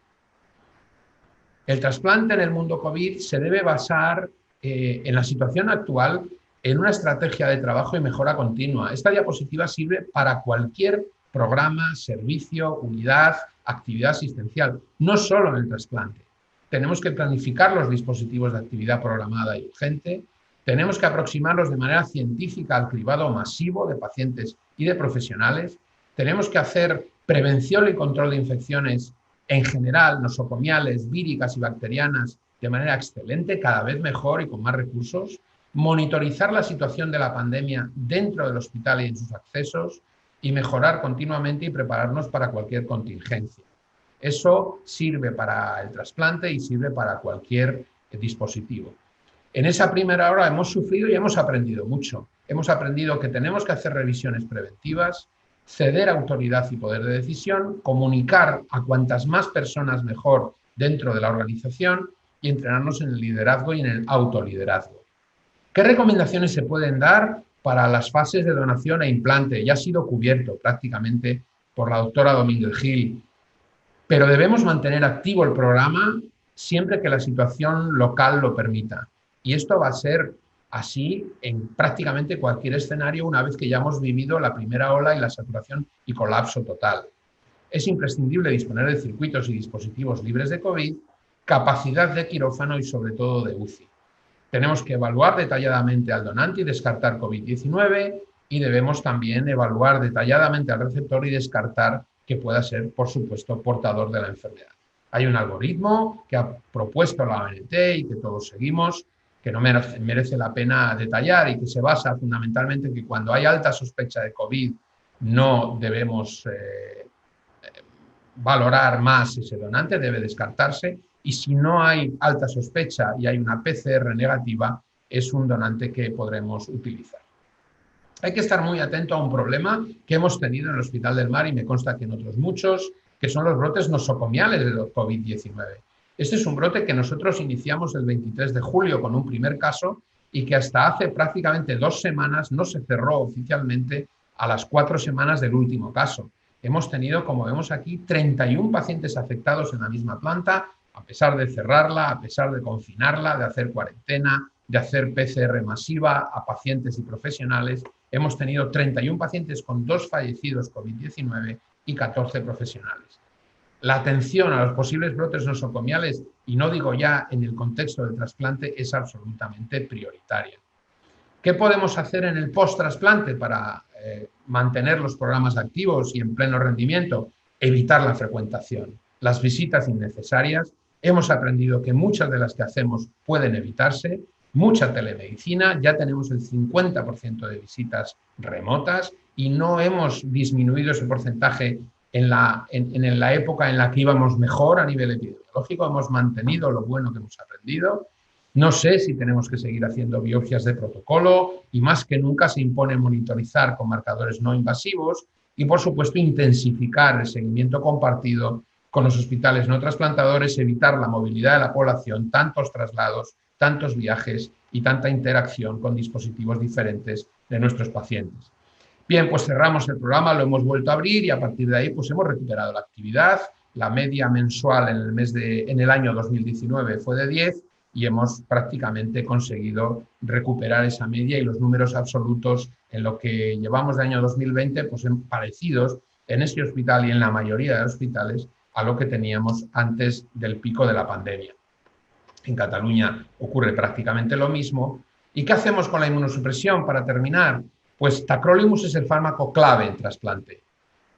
El trasplante en el mundo COVID se debe basar en la situación actual en una estrategia de trabajo y mejora continua. Esta diapositiva sirve para cualquier programa, servicio, unidad, actividad asistencial, no solo en el trasplante. Tenemos que planificar los dispositivos de actividad programada y urgente. Tenemos que aproximarlos de manera científica al cribado masivo de pacientes y de profesionales. Tenemos que hacer prevención y control de infecciones en general, nosocomiales, víricas y bacterianas, de manera excelente, cada vez mejor y con más recursos. Monitorizar la situación de la pandemia dentro del hospital y en sus accesos. y mejorar continuamente y prepararnos para cualquier contingencia. Eso sirve para el trasplante y sirve para cualquier dispositivo. En esa primera hora hemos sufrido y hemos aprendido mucho. Hemos aprendido que tenemos que hacer revisiones preventivas, ceder autoridad y poder de decisión, comunicar a cuantas más personas mejor dentro de la organización y entrenarnos en el liderazgo y en el autoliderazgo. ¿Qué recomendaciones se pueden dar para las fases de donación e implante? Ya ha sido cubierto prácticamente por la doctora Domínguez Gil, pero debemos mantener activo el programa siempre que la situación local lo permita. Y esto va a ser así en prácticamente cualquier escenario una vez que ya hemos vivido la primera ola y la saturación y colapso total. Es imprescindible disponer de circuitos y dispositivos libres de COVID, capacidad de quirófano y sobre todo de UCI. Tenemos que evaluar detalladamente al donante y descartar COVID-19 y debemos también evaluar detalladamente al receptor y descartar que pueda ser, por supuesto, portador de la enfermedad. Hay un algoritmo que ha propuesto la OMT y que todos seguimos, que no merece la pena detallar y que se basa fundamentalmente en que cuando hay alta sospecha de COVID no debemos valorar más ese donante, debe descartarse, y si no hay alta sospecha y hay una PCR negativa, es un donante que podremos utilizar. Hay que estar muy atento a un problema que hemos tenido en el Hospital del Mar y me consta que en otros muchos, que son los brotes nosocomiales de COVID-19. Este es un brote que nosotros iniciamos el 23 de julio con un primer caso y que hasta hace prácticamente 2 semanas no se cerró oficialmente a las 4 semanas del último caso. Hemos tenido, como vemos aquí, 31 pacientes afectados en la misma planta, a pesar de cerrarla, a pesar de confinarla, de hacer cuarentena, de hacer PCR masiva a pacientes y profesionales. Hemos tenido 31 pacientes con 2 fallecidos COVID-19 y 14 profesionales. La atención a los posibles brotes nosocomiales, y no digo ya en el contexto del trasplante, es absolutamente prioritaria. ¿Qué podemos hacer en el post-trasplante para mantener los programas activos y en pleno rendimiento? Evitar la frecuentación, las visitas innecesarias. Hemos aprendido que muchas de las que hacemos pueden evitarse. Mucha telemedicina, ya tenemos el 50% de visitas remotas y no hemos disminuido ese porcentaje en la época en la que íbamos mejor a nivel epidemiológico. Hemos mantenido lo bueno que hemos aprendido. No sé si tenemos que seguir haciendo biopsias de protocolo y más que nunca se impone monitorizar con marcadores no invasivos y, por supuesto, intensificar el seguimiento compartido con los hospitales no trasplantadores, evitar la movilidad de la población, tantos traslados, tantos viajes y tanta interacción con dispositivos diferentes de nuestros pacientes. Bien, pues cerramos el programa, lo hemos vuelto a abrir y a partir de ahí pues hemos recuperado la actividad. La media mensual en el año 2019 fue de 10 y hemos prácticamente conseguido recuperar esa media y los números absolutos en lo que llevamos de año 2020 pues parecidos en este hospital y en la mayoría de hospitales a lo que teníamos antes del pico de la pandemia. En Cataluña ocurre prácticamente lo mismo. ¿Y qué hacemos con la inmunosupresión para terminar? Pues tacrolimus es el fármaco clave en trasplante.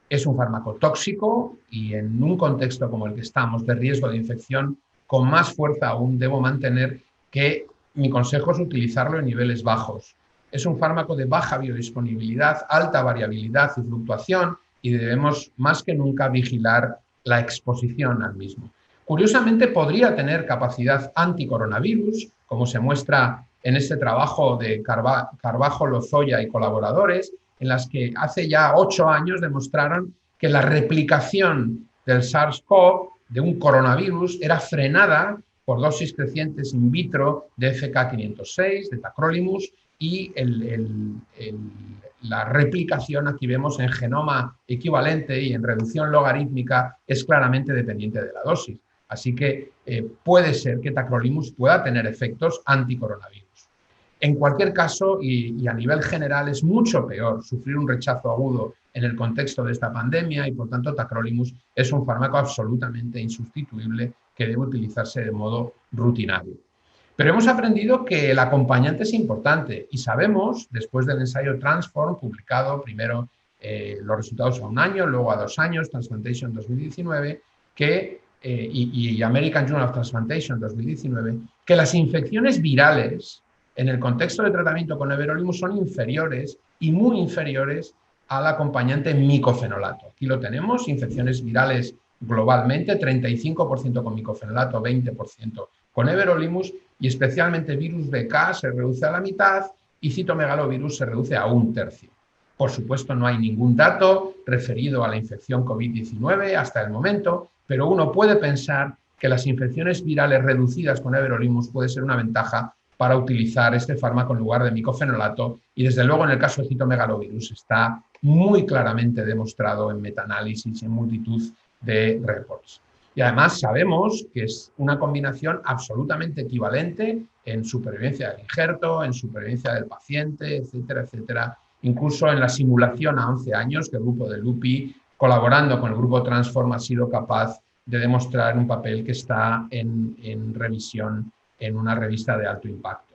Es un fármaco tóxico y en un contexto como el que estamos de riesgo de infección, con más fuerza aún debo mantener que mi consejo es utilizarlo en niveles bajos. Es un fármaco de baja biodisponibilidad, alta variabilidad y fluctuación y debemos más que nunca vigilar la exposición al mismo. Curiosamente, podría tener capacidad anticoronavirus, como se muestra en este trabajo de Carbajo, Lozoya y colaboradores, en las que hace ya 8 años demostraron que la replicación del SARS-CoV, de un coronavirus, era frenada por dosis crecientes in vitro de FK506, de tacrolimus, y la replicación, aquí vemos en genoma equivalente y en reducción logarítmica, es claramente dependiente de la dosis. Así que puede ser que tacrolimus pueda tener efectos anticoronavirus. En cualquier caso, y a nivel general, es mucho peor sufrir un rechazo agudo en el contexto de esta pandemia y, por tanto, tacrolimus es un fármaco absolutamente insustituible que debe utilizarse de modo rutinario. Pero hemos aprendido que el acompañante es importante y sabemos, después del ensayo Transform, publicado primero los resultados a 1 año, luego a 2 años, Transplantation 2019, y American Journal of Transplantation 2019, que las infecciones virales en el contexto de tratamiento con everolimus son inferiores y muy inferiores al acompañante micofenolato. Aquí lo tenemos, infecciones virales globalmente, 35% con micofenolato, 20% con everolimus, y especialmente virus BK se reduce a la mitad y citomegalovirus se reduce a 1/3. Por supuesto, no hay ningún dato referido a la infección COVID-19 hasta el momento, pero uno puede pensar que las infecciones virales reducidas con everolimus puede ser una ventaja para utilizar este fármaco en lugar de micofenolato, y desde luego en el caso de citomegalovirus está muy claramente demostrado en metaanálisis, en multitud de reports. Y además sabemos que es una combinación absolutamente equivalente en supervivencia del injerto, en supervivencia del paciente, etcétera, etcétera. Incluso en la simulación a 11 años, que el grupo de Lupi, colaborando con el grupo Transform, ha sido capaz de demostrar un papel que está en revisión en una revista de alto impacto.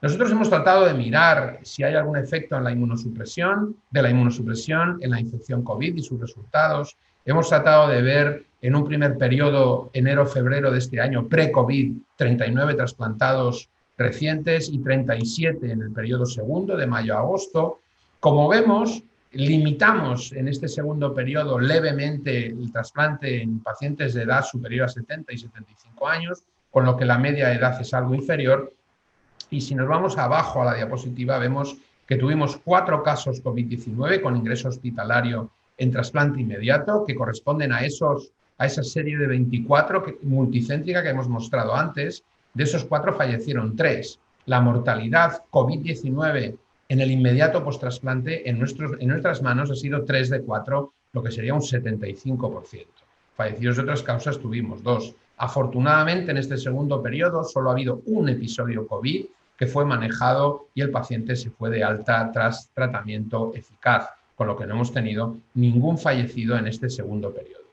Nosotros hemos tratado de mirar si hay algún efecto en la inmunosupresión, en la infección COVID y sus resultados. Hemos tratado de ver en un primer periodo, enero-febrero de este año, pre-COVID, 39 trasplantados recientes y 37 en el periodo segundo, de mayo a agosto. Como vemos, limitamos en este segundo periodo levemente el trasplante en pacientes de edad superior a 70 y 75 años, con lo que la media de edad es algo inferior. Y si nos vamos abajo a la diapositiva, vemos que tuvimos 4 casos COVID-19 con ingreso hospitalario en trasplante inmediato, que corresponden a esa serie de 24 multicéntrica que hemos mostrado antes. De esos 4 fallecieron 3. La mortalidad COVID-19 en el inmediato post-trasplante en nuestras manos ha sido 3 de 4, lo que sería un 75%. Fallecidos de otras causas tuvimos 2. Afortunadamente, en este segundo periodo solo ha habido un episodio COVID que fue manejado y el paciente se fue de alta tras tratamiento eficaz, con lo que no hemos tenido ningún fallecido en este segundo periodo.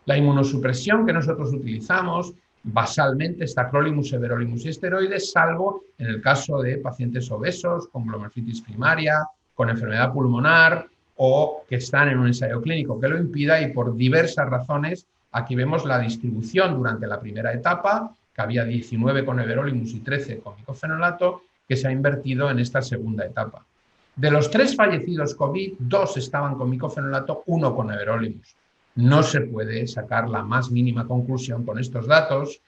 La inmunosupresión que nosotros utilizamos basalmente es tacrolimus, everolimus y esteroides, salvo en el caso de pacientes obesos con glomerulitis primaria, con enfermedad pulmonar o que están en un ensayo clínico que lo impida, y por diversas razones. Aquí vemos la distribución durante la primera etapa, que había 19 con everolimus y 13 con micofenolato, que se ha invertido en esta segunda etapa. De los 3 fallecidos COVID, 2 estaban con micofenolato, 1 con everolimus. No se puede sacar la más mínima conclusión con estos datos,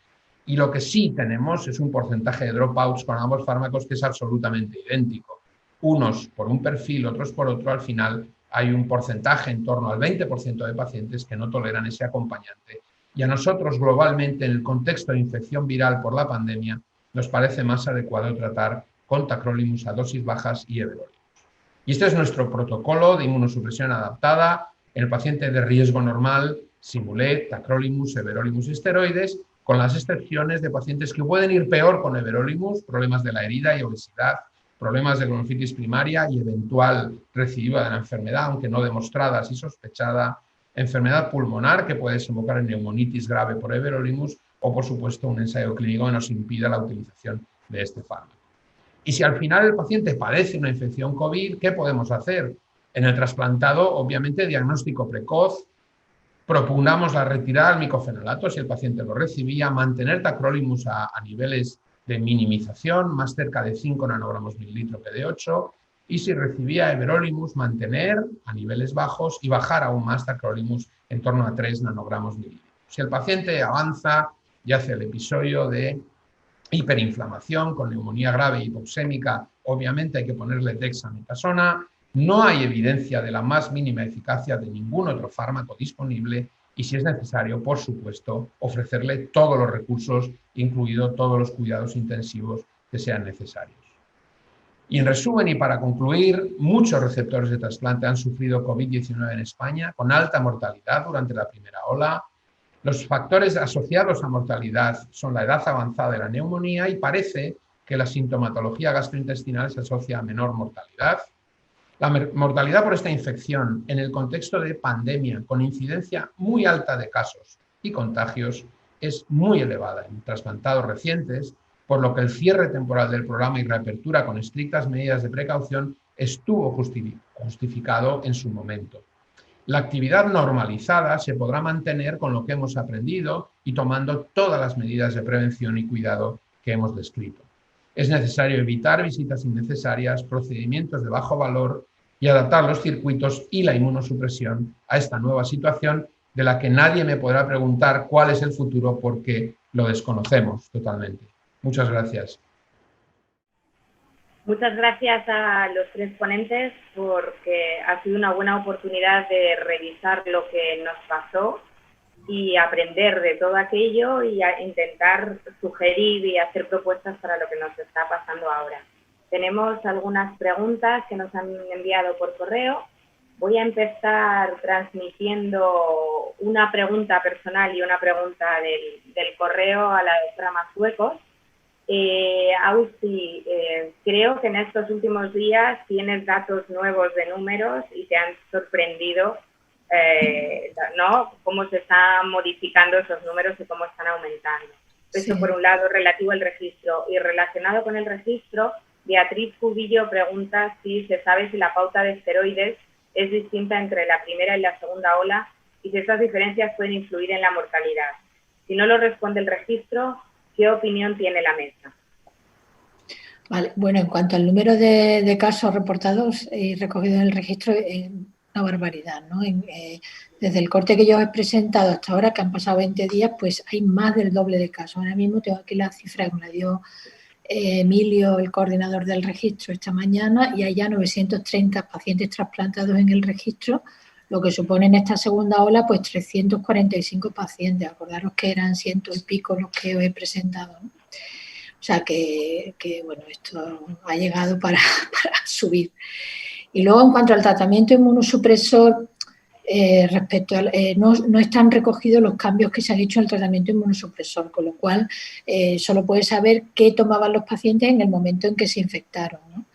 y lo que sí tenemos es un porcentaje de dropouts con ambos fármacos que es absolutamente idéntico. Unos por un perfil, otros por otro. Al final hay un porcentaje en torno al 20% de pacientes que no toleran ese acompañante. Y a nosotros globalmente, en el contexto de infección viral por la pandemia, nos parece más adecuado tratar con tacrolimus a dosis bajas y everolimus. Y este es nuestro protocolo de inmunosupresión adaptada. En el paciente de riesgo normal, simulé tacrolimus, everolimus y esteroides, con las excepciones de pacientes que pueden ir peor con everolimus, problemas de la herida y obesidad, problemas de glomerulitis primaria y eventual recidiva de la enfermedad, aunque no demostrada, sí sospechada, enfermedad pulmonar que puede desembocar en neumonitis grave por everolimus, o por supuesto un ensayo clínico que nos impida la utilización de este fármaco. Y si al final el paciente padece una infección COVID, ¿qué podemos hacer? En el trasplantado, obviamente, diagnóstico precoz, propugnamos la retirada del micofenolato si el paciente lo recibía, mantener tacrolimus a niveles de minimización, más cerca de 5 nanogramos mililitro que de 8, y si recibía everolimus, mantener a niveles bajos y bajar aún más tacrolimus en torno a 3 nanogramos mililitro. Si el paciente avanza y hace el episodio de hiperinflamación con neumonía grave y hipoxémica, obviamente hay que ponerle dexametasona. No hay evidencia de la más mínima eficacia de ningún otro fármaco disponible, y si es necesario, por supuesto, ofrecerle todos los recursos, incluidos todos los cuidados intensivos que sean necesarios. Y en resumen, y para concluir, muchos receptores de trasplante han sufrido COVID-19 en España, con alta mortalidad durante la primera ola. Los factores asociados a mortalidad son la edad avanzada de la neumonía, y parece que la sintomatología gastrointestinal se asocia a menor mortalidad. La mortalidad por esta infección en el contexto de pandemia, con incidencia muy alta de casos y contagios, es muy elevada en trasplantados recientes, por lo que el cierre temporal del programa y reapertura con estrictas medidas de precaución estuvo justificado en su momento. La actividad normalizada se podrá mantener con lo que hemos aprendido y tomando todas las medidas de prevención y cuidado que hemos descrito. Es necesario evitar visitas innecesarias, procedimientos de bajo valor y adaptar los circuitos y la inmunosupresión a esta nueva situación de la que nadie me podrá preguntar cuál es el futuro porque lo desconocemos totalmente. Muchas gracias. Muchas gracias a los tres ponentes porque ha sido una buena oportunidad de revisar lo que nos pasó y aprender de todo aquello y intentar sugerir y hacer propuestas para lo que nos está pasando ahora. Tenemos algunas preguntas que nos han enviado por correo. Voy a empezar transmitiendo una pregunta personal y una pregunta del correo a la doctora Mazuecos. Ausi, creo que en estos últimos días tienes datos nuevos de números y te han sorprendido, ¿no? Cómo se están modificando esos números y cómo están aumentando. Eso, por un lado, relativo al registro. Y relacionado con el registro, Beatriz Cubillo pregunta si se sabe si la pauta de esteroides es distinta entre la primera y la segunda ola y si estas diferencias pueden influir en la mortalidad. Si no lo responde el registro, ¿qué opinión tiene la mesa? Vale, bueno, en cuanto al número de casos reportados y recogidos en el registro, es una barbaridad, ¿no? Desde el corte que yo he presentado hasta ahora, que han pasado 20 días, pues hay más del doble de casos. Ahora mismo tengo aquí la cifra que me la dio Emilio, el coordinador del registro, esta mañana, y hay ya 930 pacientes trasplantados en el registro, lo que supone en esta segunda ola, pues 345 pacientes. Acordaros que eran 100 y pico los que os he presentado, ¿no? O sea que bueno, esto ha llegado para subir. Y luego, en cuanto al tratamiento inmunosupresor, respecto a, no están recogidos los cambios que se han hecho en el tratamiento inmunosupresor, con lo cual solo puedes saber qué tomaban los pacientes en el momento en que se infectaron, ¿no?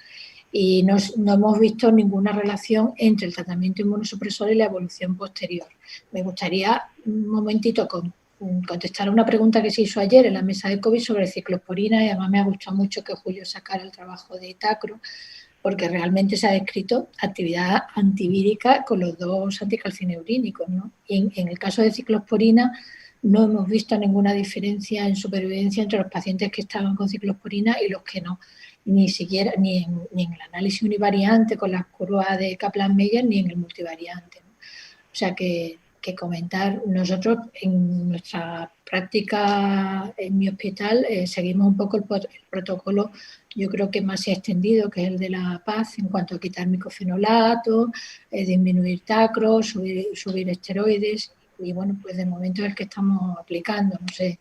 Y no hemos visto ninguna relación entre el tratamiento inmunosupresor y la evolución posterior. Me gustaría un momentito contestar una pregunta que se hizo ayer en la mesa de COVID sobre ciclosporina, y además me ha gustado mucho que Julio sacara el trabajo de Tacro, porque realmente se ha descrito actividad antivírica con los dos anticalcineurínicos, ¿no? Y en el caso de ciclosporina no hemos visto ninguna diferencia en supervivencia entre los pacientes que estaban con ciclosporina y los que no, ni siquiera ni en el análisis univariante con las curvas de Kaplan-Meier ni en el multivariante, ¿no? O sea que comentar, nosotros en nuestra práctica en mi hospital seguimos un poco el protocolo, yo creo que más se ha extendido, que es el de la paz, en cuanto a quitar micofenolato, disminuir tacro, subir esteroides, y bueno, pues de momento es el que estamos aplicando, no sé.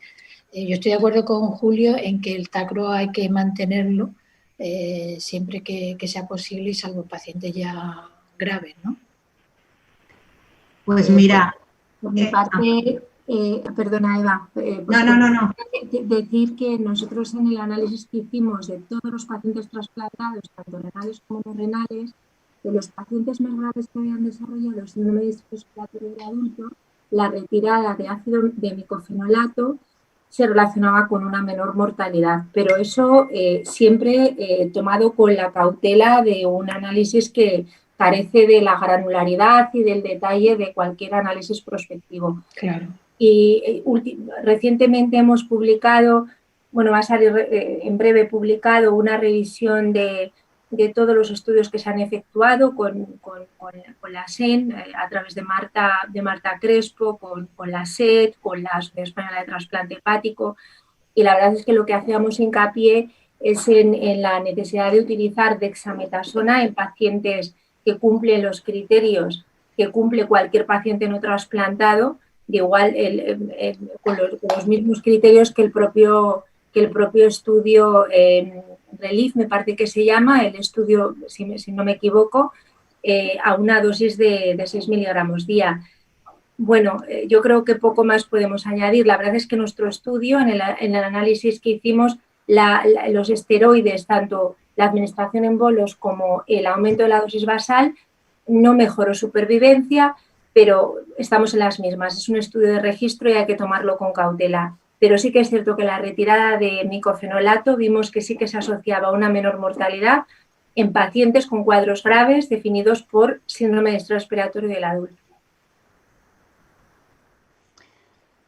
Yo estoy de acuerdo con Julio en que el tacro hay que mantenerlo siempre que sea posible y salvo pacientes ya graves, ¿no? Pues mira, por mi parte, perdona Eva, no. Decir que nosotros en el análisis que hicimos de todos los pacientes trasplantados, tanto renales como no renales, de los pacientes más graves que habían desarrollado síndrome de distrés respiratorio del adulto, la retirada de ácido de micofenolato se relacionaba con una menor mortalidad, pero eso siempre tomado con la cautela de un análisis que carece de la granularidad y del detalle de cualquier análisis prospectivo. Claro. Y recientemente hemos publicado, bueno, va a salir en breve publicado una revisión de todos los estudios que se han efectuado con la SEN a través de Marta Crespo, con la SED, con la Sociedad Española de Trasplante Hepático, y la verdad es que lo que hacíamos hincapié es en la necesidad de utilizar dexametasona en pacientes que cumplen los criterios que cumple cualquier paciente no trasplantado, de igual con los mismos criterios que el propio estudio RELIEF, me parece que se llama, el estudio, si no me equivoco, a una dosis de 6 miligramos día. Bueno, yo creo que poco más podemos añadir. La verdad es que nuestro estudio, en el análisis que hicimos, los esteroides, tanto la administración en bolos como el aumento de la dosis basal, no mejoró supervivencia, pero estamos en las mismas. Es un estudio de registro y hay que tomarlo con cautela. Pero sí que es cierto que la retirada de micofenolato vimos que sí que se asociaba a una menor mortalidad en pacientes con cuadros graves definidos por síndrome de distrés respiratorio del adulto.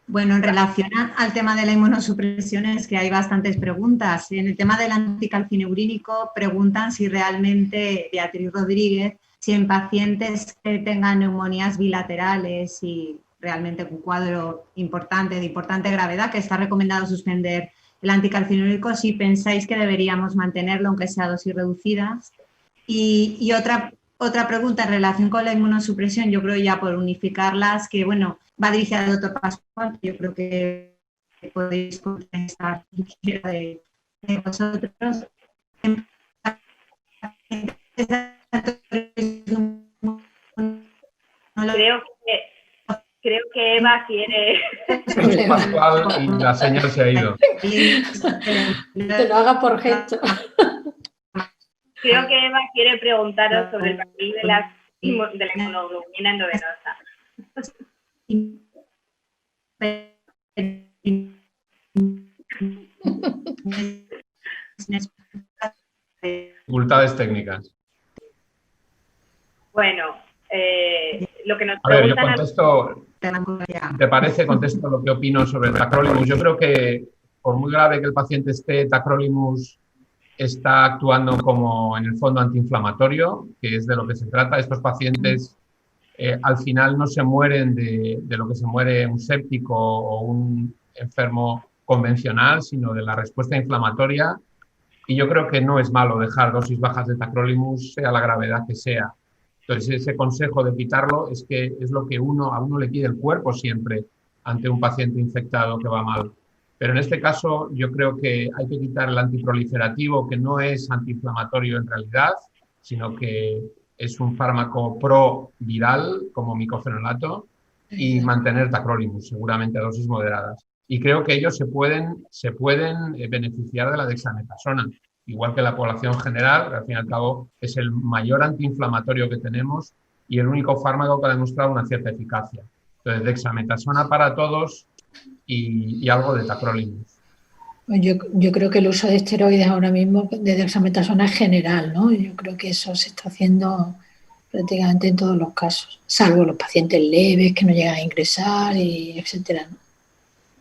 Bueno, en relación al tema de la inmunosupresión es que hay bastantes preguntas. En el tema del anticalcineurínico preguntan si realmente Beatriz Rodríguez si en pacientes que tengan neumonías bilaterales y realmente un cuadro importante, de importante gravedad, que está recomendado suspender el anticarcinólico, si pensáis que deberíamos mantenerlo, aunque sea a dosis reducidas. Y otra pregunta en relación con la inmunosupresión, yo creo ya por unificarlas, que bueno, va dirigida al doctor Pascual, que yo creo que podéis contestar cualquiera de vosotros. Creo que Eva quiere... Pascual y la señal se ha ido. Te lo haga por gesto. Creo que Eva quiere preguntaros sobre el papel de la inmunoglobulina endovenosa. Dificultades técnicas. Bueno, lo que nos a ver, yo preguntan... contesto, ¿te parece? Contesto lo que opino sobre el tacrolimus. Yo creo que, por muy grave que el paciente esté, tacrolimus está actuando como, en el fondo, antiinflamatorio, que es de lo que se trata. Estos pacientes, al final, no se mueren de lo que se muere un séptico o un enfermo convencional, sino de la respuesta inflamatoria. Y yo creo que no es malo dejar dosis bajas de tacrolimus, sea la gravedad que sea. Entonces, ese consejo de quitarlo es que es lo que a uno le pide el cuerpo siempre ante un paciente infectado que va mal. Pero en este caso yo creo que hay que quitar el antiproliferativo, que no es antiinflamatorio en realidad, sino que es un fármaco proviral como micofenolato, y mantener tacrolimus, seguramente a dosis moderadas. Y creo que ellos se pueden beneficiar de la dexametasona, igual que la población general, que al fin y al cabo es el mayor antiinflamatorio que tenemos y el único fármaco que ha demostrado una cierta eficacia. Entonces, dexametasona para todos y algo de tacrolimus. Yo creo que el uso de esteroides ahora mismo de dexametasona es general, ¿no? Yo creo que eso se está haciendo prácticamente en todos los casos, salvo los pacientes leves que no llegan a ingresar, y etcétera, ¿no?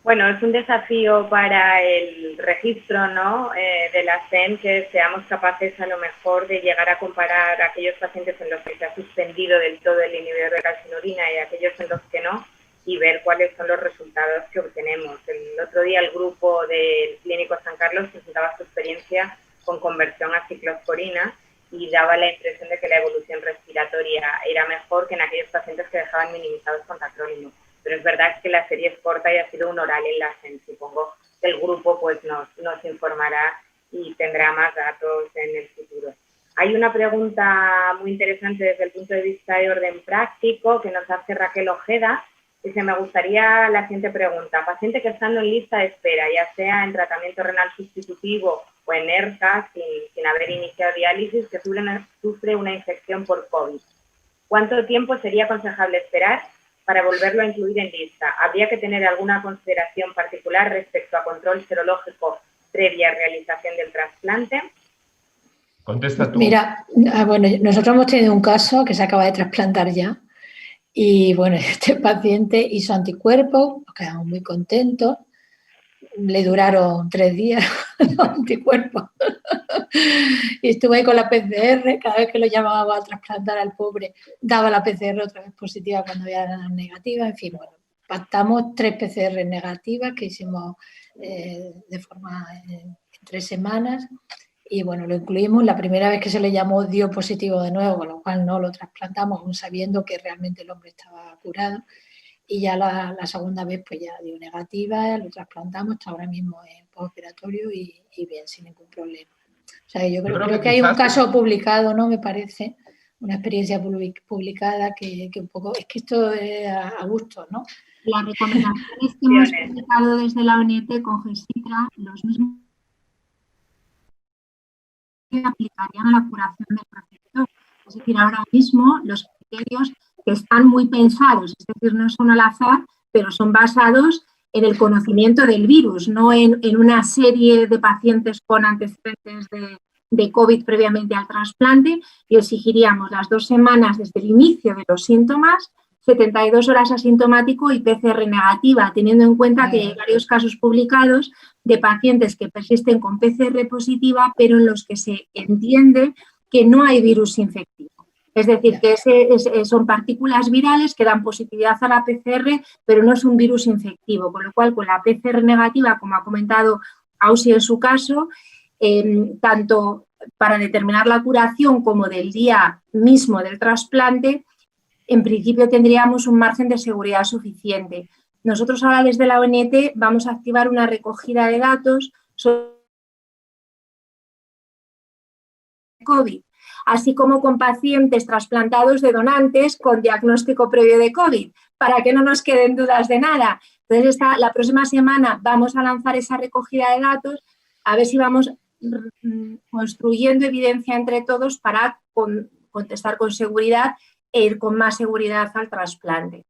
Bueno, es un desafío para el registro, ¿no?, de la SEM, que seamos capaces a lo mejor de llegar a comparar a aquellos pacientes en los que se ha suspendido del todo el inhibidor de calcinurina y aquellos en los que no, y ver cuáles son los resultados que obtenemos. El otro día el grupo del Clínico San Carlos presentaba su experiencia con conversión a ciclosporina y daba la impresión de que la evolución respiratoria era mejor que en aquellos pacientes que dejaban minimizados con tacrolimus. Pero es verdad que la serie es corta y ha sido un oral en la SEM. Supongo que el grupo pues nos informará y tendrá más datos en el futuro. Hay una pregunta muy interesante desde el punto de vista de orden práctico que nos hace Raquel Ojeda. Dice, me gustaría la siguiente pregunta. Paciente que estando en lista de espera, ya sea en tratamiento renal sustitutivo o en ERCA, sin haber iniciado diálisis, que sufre una infección por COVID. ¿Cuánto tiempo sería aconsejable esperar para volverlo a incluir en lista? ¿Habría que tener alguna consideración particular respecto a control serológico previa realización del trasplante? Contesta tú. Mira, bueno, nosotros hemos tenido un caso que se acaba de trasplantar ya. Y bueno, este paciente hizo anticuerpos, nos quedamos muy contentos. Le duraron 3 días los anticuerpos. Y estuve ahí con la PCR, cada vez que lo llamábamos a trasplantar al pobre, daba la PCR otra vez positiva cuando había negativa. En fin, bueno, pactamos 3 PCR negativas que hicimos de forma en 3 semanas. Y bueno, lo incluimos. La primera vez que se le llamó dio positivo de nuevo, con lo cual no lo trasplantamos, aún sabiendo que realmente el hombre estaba curado. Y ya la segunda vez pues ya dio negativa, lo trasplantamos, está ahora mismo en postoperatorio y bien, sin ningún problema. O sea, yo creo que hay un caso publicado, ¿no? Me parece, una experiencia publicada que un poco, es que esto es a gusto, ¿no? Las recomendaciones que hemos publicado desde la ONT con Gesitra, los mismos que aplicarían a la curación del progenitor. Es decir, ahora mismo los criterios que están muy pensados, es decir, no son al azar, pero son basados en el conocimiento del virus, no en una serie de pacientes con antecedentes de COVID previamente al trasplante, y exigiríamos las 2 semanas desde el inicio de los síntomas, 72 horas asintomático y PCR negativa, teniendo en cuenta que hay varios casos publicados de pacientes que persisten con PCR positiva, pero en los que se entiende que no hay virus infectivo. Es decir, que son partículas virales que dan positividad a la PCR, pero no es un virus infectivo, con lo cual con la PCR negativa, como ha comentado Ausi en su caso, tanto para determinar la curación como del día mismo del trasplante, en principio tendríamos un margen de seguridad suficiente. Nosotros ahora desde la ONT vamos a activar una recogida de datos sobre COVID, así como con pacientes trasplantados de donantes con diagnóstico previo de COVID, para que no nos queden dudas de nada. Entonces, la próxima semana vamos a lanzar esa recogida de datos, a ver si vamos construyendo evidencia entre todos para contestar con seguridad e ir con más seguridad al trasplante.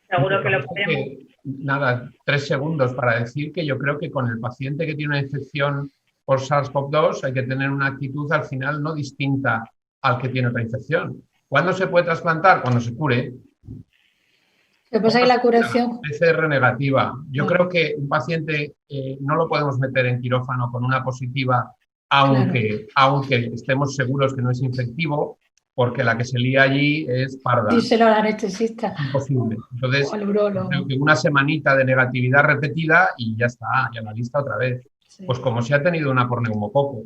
Seguro que lo podemos. Nada, 3 segundos para decir que yo creo que con el paciente que tiene una infección por SARS-CoV-2 hay que tener una actitud al final no distinta al que tiene otra infección. ¿Cuándo se puede trasplantar? Cuando se cure. Lo que pasa es que la curación... PCR negativa. Yo creo que un paciente no lo podemos meter en quirófano con una positiva, aunque estemos seguros que no es infectivo, porque la que se lía allí es parda. Díselo al anestesista. Imposible. Entonces, o al urólogo. Creo que una semanita de negatividad repetida y ya está, ya la lista otra vez. Sí. Pues como si ha tenido una por neumococo.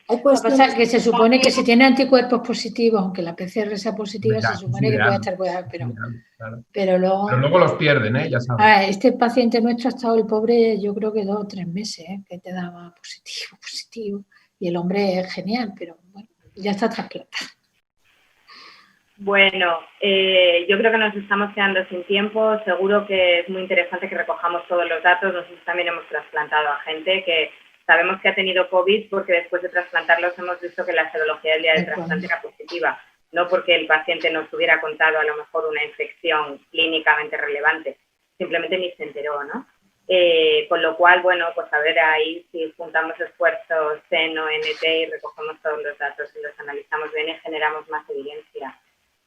Lo que pasa es que se supone que si tiene anticuerpos positivos, aunque la PCR sea positiva, se supone que puede estar cuidado, pero luego los pierden, ya sabes. Este paciente nuestro ha estado el pobre, yo creo que 2 o 3 meses, que te daba positivo, y el hombre es genial, pero bueno, ya está trasplantado. Bueno, yo creo que nos estamos quedando sin tiempo. Seguro que es muy interesante que recojamos todos los datos. Nosotros también hemos trasplantado a gente que sabemos que ha tenido COVID porque después de trasplantarlos hemos visto que la serología del día del trasplante era positiva, no porque el paciente nos hubiera contado a lo mejor una infección clínicamente relevante, simplemente ni se enteró, ¿no? Con lo cual, bueno, pues a ver ahí si juntamos esfuerzos seno, NT y recogemos todos los datos y los analizamos bien y generamos más evidencia.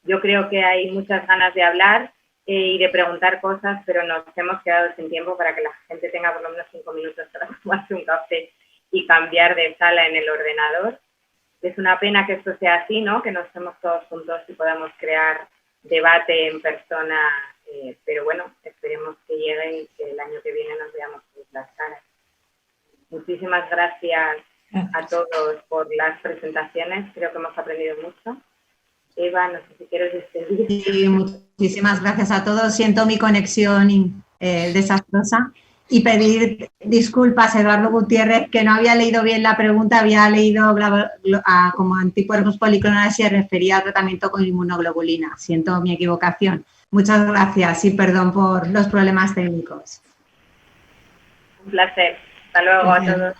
Yo creo que hay muchas ganas de hablar y de preguntar cosas, pero nos hemos quedado sin tiempo para que la gente tenga por lo menos 5 minutos para tomarse un café y cambiar de sala en el ordenador. Es una pena que esto sea así, ¿no? Que nos estemos todos juntos y podamos crear debate en persona, pero bueno, esperemos que llegue y que el año que viene nos veamos las caras. Muchísimas gracias a todos por las presentaciones, creo que hemos aprendido mucho. Eva, no sé si quieres despedir. Sí, muchísimas gracias a todos. Siento mi conexión desastrosa y pedir disculpas a Eduardo Gutiérrez, que no había leído bien la pregunta, había leído como anticuerpos policlonales y se refería al tratamiento con inmunoglobulina. Siento mi equivocación. Muchas gracias y perdón por los problemas técnicos. Un placer. Hasta luego a todos.